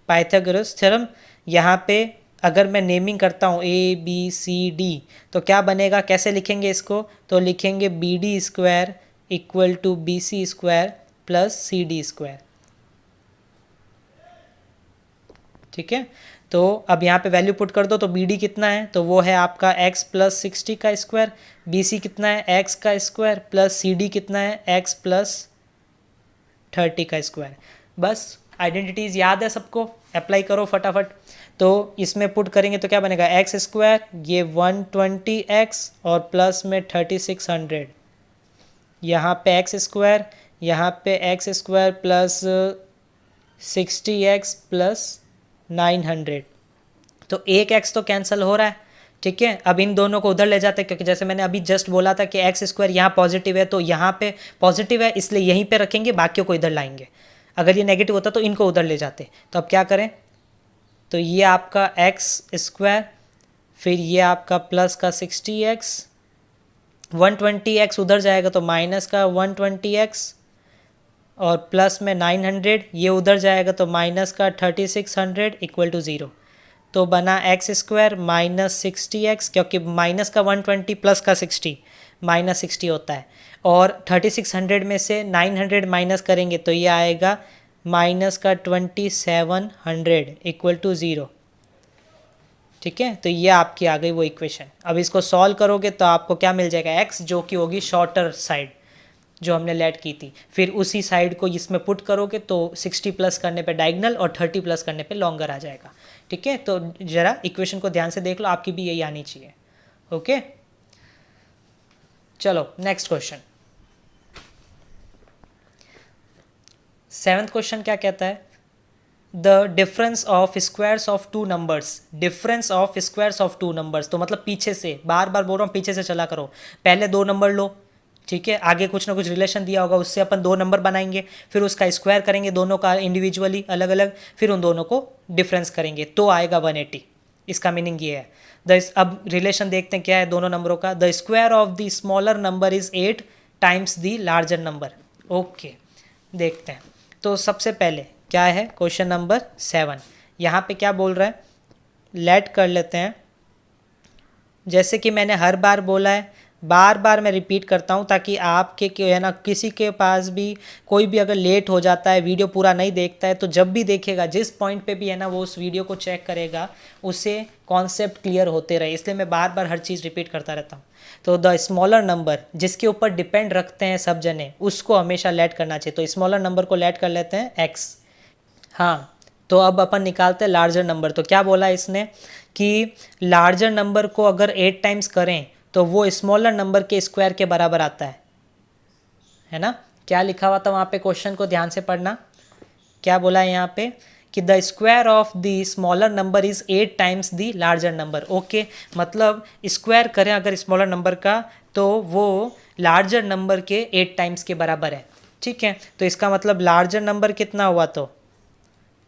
पाइथागोरस थ्योरम यहाँ पे अगर मैं नेमिंग करता हूँ ए बी सी डी तो क्या बनेगा, कैसे लिखेंगे इसको, तो लिखेंगे b d square equal to b c square plus c d square, ठीक है। तो अब यहाँ पे वैल्यू पुट कर दो, तो बी डी कितना है, तो वो है आपका x प्लस 60 का स्क्वायर, बी सी कितना है x का स्क्वायर, प्लस सी डी कितना है x प्लस 30 का स्क्वायर। बस आइडेंटिटीज़ याद है सबको, अप्लाई करो फटाफट। तो इसमें पुट करेंगे तो क्या बनेगा, एक्स स्क्वायर ये 120x और प्लस में 3600, यहाँ पे एक्स स्क्वायर, यहाँ पे x square plus 60x plus 900, तो एक x तो कैंसिल हो रहा है, ठीक है। अब इन दोनों को उधर ले जाते हैं, क्योंकि जैसे मैंने अभी जस्ट बोला था कि एक्स स्क्वायर यहाँ पॉजिटिव है तो यहाँ पे पॉजिटिव है इसलिए यहीं पे रखेंगे, बाकियों को इधर लाएंगे। अगर ये नेगेटिव होता तो इनको उधर ले जाते। तो अब क्या करें, तो ये आपका एक्स स्क्वायर, फिर ये आपका प्लस का 60x, 120x उधर जाएगा तो माइनस का 120x, और प्लस में 900 ये उधर जाएगा तो माइनस का 3600 इक्वल टू 0। तो बना एक्स स्क्वायर माइनस 60x, क्योंकि माइनस का 120 प्लस का 60 माइनस 60 होता है, और 3600 में से 900 माइनस करेंगे तो ये आएगा माइनस का 2700 इक्वल टू 0, ठीक है। तो ये आपकी आ गई वो इक्वेशन। अब इसको सॉल्व करोगे तो आपको क्या मिल जाएगा, x जो कि होगी शॉर्टर साइड जो हमने लेट की थी, फिर उसी साइड को इसमें पुट करोगे तो 60 प्लस करने पे डायगनल और 30 प्लस करने पे लॉन्गर आ जाएगा, ठीक है। तो ज़रा इक्वेशन को ध्यान से देख लो, आपकी भी यही आनी चाहिए, ओके। चलो नेक्स्ट क्वेश्चन, 7th क्वेश्चन क्या कहता है, the difference of squares of two numbers, difference of squares of two numbers, तो मतलब पीछे से, बार बार बोल रहा हूँ पीछे से चला करो, पहले 2 नंबर लो, ठीक है, आगे कुछ ना कुछ रिलेशन दिया होगा उससे अपन 2 नंबर बनाएंगे, फिर उसका स्क्वायर करेंगे दोनों का इंडिविजुअली अलग अलग, फिर उन दोनों को डिफरेंस करेंगे तो आएगा 180। इसका मीनिंग ये है, अब रिलेशन देखते हैं क्या है दोनों नंबरों का, the square of the smaller number is 8 times the larger number, okay. देखते हैं, तो सबसे पहले क्या है क्वेश्चन नंबर 7, यहाँ पे क्या बोल रहा है, लेट कर लेते हैं। जैसे कि मैंने हर बार बोला है, बार बार मैं रिपीट करता हूँ ताकि आपके है ना किसी के पास भी कोई भी अगर लेट हो जाता है, वीडियो पूरा नहीं देखता है, तो जब भी देखेगा जिस पॉइंट पे भी है ना वो उस वीडियो को चेक करेगा, उसे कॉन्सेप्ट क्लियर होते रहे, इसलिए मैं बार बार हर चीज़ रिपीट करता रहता हूँ। तो द स्मॉलर नंबर जिसके ऊपर डिपेंड रखते हैं सब जने, उसको हमेशा लेट करना चाहिए। तो स्मॉलर नंबर को लेट कर लेते हैं एक्स। हाँ, तो अब अपन निकालते हैं लार्जर नंबर। तो क्या बोला इसने कि लार्जर नंबर को अगर 8 टाइम्स करें तो वो स्मॉलर नंबर के स्क्वायर के बराबर आता है ना। क्या लिखा हुआ था वहाँ पे, क्वेश्चन को ध्यान से पढ़ना। क्या बोला है यहाँ पे कि the square of the smaller number is 8 times the larger number, okay. मतलब स्क्वायर करें अगर स्मॉलर नंबर का तो वो लार्जर नंबर के 8 टाइम्स के बराबर है, ठीक है। तो इसका मतलब लार्जर नंबर कितना हुआ,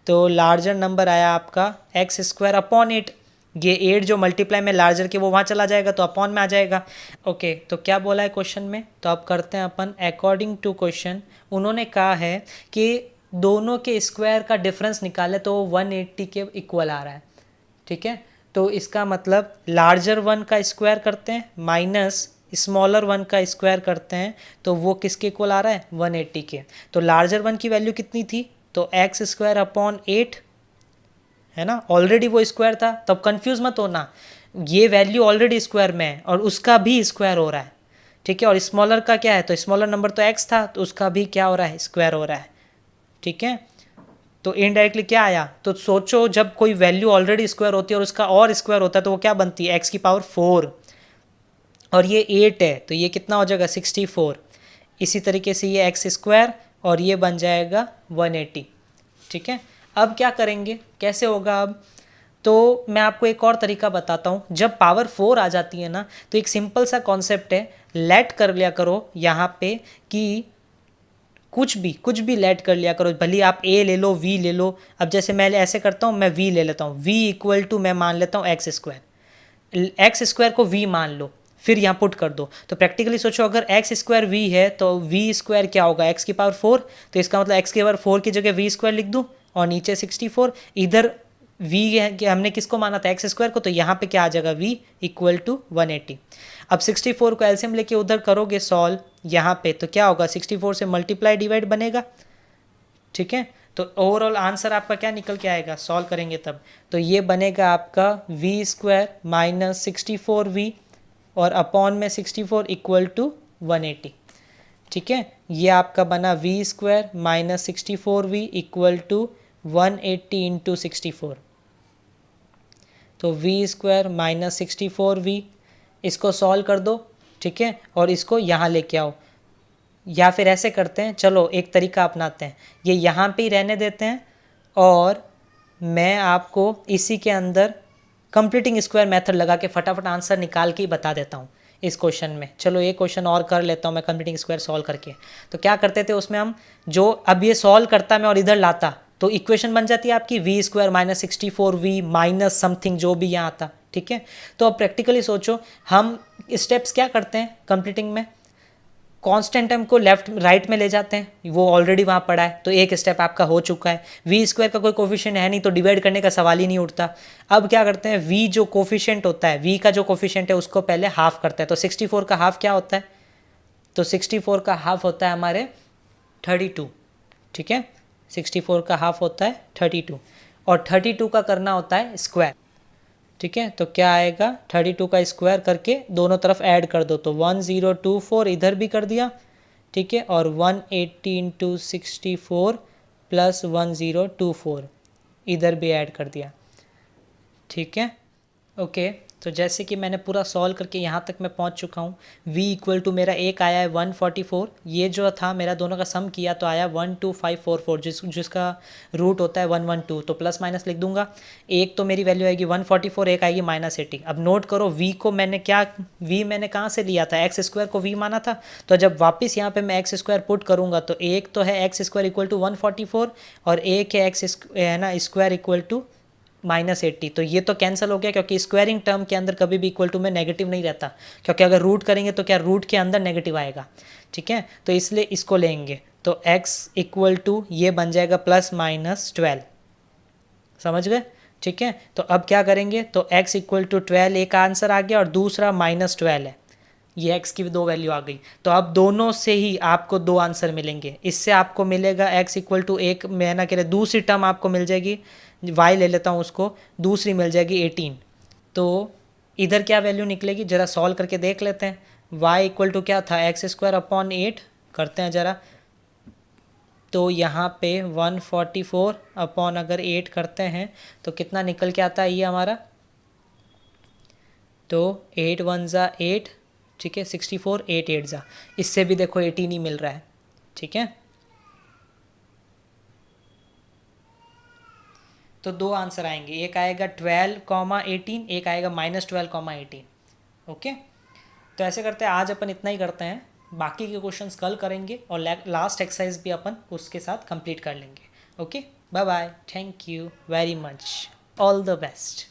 तो लार्जर नंबर आया आपका एक्स स्क्वायर अपॉन 8, ये 8 जो मल्टीप्लाई में लार्जर के वो वहाँ चला जाएगा तो अपॉन में आ जाएगा। ओके, तो क्या बोला है क्वेश्चन में, तो अब करते हैं अपन अकॉर्डिंग टू क्वेश्चन। उन्होंने कहा है कि दोनों के स्क्वायर का डिफरेंस निकाले तो 180 के इक्वल आ रहा है। ठीक है, तो इसका मतलब लार्जर वन का स्क्वायर करते हैं माइनस स्मॉलर वन का स्क्वायर करते हैं तो वो किसके इक्वल आ रहा है, 180 के। तो लार्जर वन की वैल्यू कितनी थी, तो एक्स स्क्वायर अपॉन 8 है ना, ऑलरेडी वो स्क्वायर था, तब कंफ्यूज मत होना, ये वैल्यू ऑलरेडी स्क्वायर में है और उसका भी स्क्वायर हो रहा है। ठीक है, और स्मॉलर का क्या है, तो स्मॉलर नंबर तो एक्स था तो उसका भी क्या हो रहा है, स्क्वायर हो रहा है। ठीक है, तो इनडायरेक्टली क्या आया, तो सोचो जब कोई वैल्यू ऑलरेडी स्क्वायर होती है और उसका और स्क्वायर होता है तो वो क्या बनती है, एक्स की पावर 4, और ये 8 है तो ये कितना हो जाएगा, 64। इसी तरीके से ये एक्स स्क्वायर और ये बन जाएगा 180। ठीक है, अब क्या करेंगे, कैसे होगा अब, तो मैं आपको एक और तरीका बताता हूँ। जब पावर 4 आ जाती है ना, तो एक सिंपल सा कॉन्सेप्ट है, लेट कर लिया करो यहाँ पे कि कुछ भी लेट कर लिया करो, भले आप ए ले लो, वी ले लो। अब जैसे मैं ऐसे करता हूँ, मैं वी ले लेता हूँ, वी इक्वल टू मैं मान लेता हूँ एक्स स्क्वायर को वी मान लो, फिर यहाँ पुट कर दो। तो प्रैक्टिकली सोचो, अगर एक्स स्क्वायर वी है तो वी स्क्वायर क्या होगा, एक्स की पावर 4, तो इसका मतलब एक्स की पावर 4 की जगह वी स्क्वायर लिख दूँ और नीचे 64। इधर वी है कि हमने किसको माना था, एक्स स्क्वायर को, तो यहाँ पे क्या आ जाएगा, वी इक्वल टू 180। अब 64 को एलसीएम लेके उधर करोगे सॉल्व यहाँ पे, तो क्या होगा, 64 से मल्टीप्लाई डिवाइड बनेगा। ठीक है, तो ओवरऑल आंसर आपका क्या निकल के आएगा, सॉल्व करेंगे तब, तो ये बनेगा आपका वी स्क्वायर माइनस 64v और अपॉन में 64 इक्वल टू 180। ठीक है, ये आपका बना v square minus 64v equal to 180 into 64। तो वी स्क्वायर माइनस 64v, इसको सॉल्व कर दो। ठीक है, और इसको यहाँ लेके आओ, या फिर ऐसे करते हैं, चलो एक तरीका अपनाते हैं, ये यहाँ पे ही रहने देते हैं और मैं आपको इसी के अंदर कंप्लीटिंग स्क्वायर मेथड लगा के फटाफट आंसर निकाल के ही बता देता हूँ इस क्वेश्चन में। चलो एक क्वेश्चन और कर लेता हूँ मैं कंप्लीटिंग स्क्वायर सॉल्व करके। तो क्या करते थे उसमें हम, जो अब ये सॉल्व करता मैं और इधर लाता तो इक्वेशन बन जाती है आपकी वी स्क्वायर माइनस 64v माइनस समथिंग जो भी यहाँ आता। ठीक है, तो अब प्रैक्टिकली सोचो, हम स्टेप्स क्या करते हैं कंप्लीटिंग में, कांस्टेंट टर्म को लेफ्ट राइट में ले जाते हैं, वो ऑलरेडी वहाँ पड़ा है तो एक स्टेप आपका हो चुका है। वी स्क्वायर का कोई कोफिशिएंट है नहीं तो डिवाइड करने का सवाल ही नहीं उठता। अब क्या करते हैं, वी जो कोफिशिएंट होता है, वी का जो कोफिशिएंट है उसको पहले हाफ करते हैं। तो 64 का हाफ क्या होता है, तो 64 का हाफ होता है हमारे 32। ठीक है, 64 का हाफ होता है 32 और 32 का करना होता है स्क्वायर। ठीक है, तो क्या आएगा, 32 का स्क्वायर करके दोनों तरफ ऐड कर दो, तो 1024 इधर भी कर दिया। ठीक है, और 180 इंटू 64 प्लस 1024 इधर भी ऐड कर दिया। ठीक है, ओके, तो जैसे कि मैंने पूरा सॉल्व करके यहाँ तक मैं पहुँच चुका हूँ। v इक्वल टू मेरा एक आया है 144, ये जो था मेरा दोनों का सम किया तो आया 12544, जिसका रूट होता है 112, तो प्लस माइनस लिख दूंगा। एक तो मेरी वैल्यू आएगी 144, एक आएगी -80। अब नोट करो, v को मैंने मैंने कहाँ से लिया था, एक्स स्क्वायर को v माना था, तो जब वापस यहाँ पर मैं एक्स स्क्वायर पुट करूँगा तो एक तो है एक्स स्क्वायर इक्वल टू 144 और एक है एक्स है ना स्क्वायर इक्वल टू -80। तो ये तो कैंसिल हो गया क्योंकि स्क्वायरिंग टर्म के अंदर कभी भी इक्वल टू में नेगेटिव नहीं रहता, क्योंकि अगर रूट करेंगे तो क्या रूट के अंदर नेगेटिव आएगा। ठीक है, तो इसलिए इसको लेंगे, तो x इक्वल टू ये बन जाएगा +-12। समझ गए। ठीक है, तो अब क्या करेंगे, तो x इक्वल टू 12 एक आंसर आ गया और दूसरा -12 है, ये x की भी दो वैल्यू आ गई। तो अब दोनों से ही आपको दो आंसर मिलेंगे। इससे आपको मिलेगा x इक्वल टू एक, मैं ना कह रहा, दूसरी टर्म आपको मिल जाएगी, y ले लेता हूँ उसको, दूसरी मिल जाएगी 18। तो इधर क्या वैल्यू निकलेगी, ज़रा सॉल्व करके देख लेते हैं। y इक्वल टू क्या था, एक्स स्क्वायर अपॉन 8 करते हैं ज़रा, तो यहाँ पे 144 अपॉन अगर 8 करते हैं तो कितना निकल के आता है ये हमारा, तो 8 1 ज़ा 8, ठीक है, 64, 8 8 ज़ा, इससे भी देखो 18 ही मिल रहा है। ठीक है, तो दो आंसर आएंगे, एक आएगा 12,18, एक आएगा -12,18। ओके, तो ऐसे करते हैं, आज अपन इतना ही करते हैं, बाकी के क्वेश्चंस कल करेंगे और लास्ट एक्सरसाइज भी अपन उसके साथ कंप्लीट कर लेंगे। Okay, bye bye, thank you very much, all the best.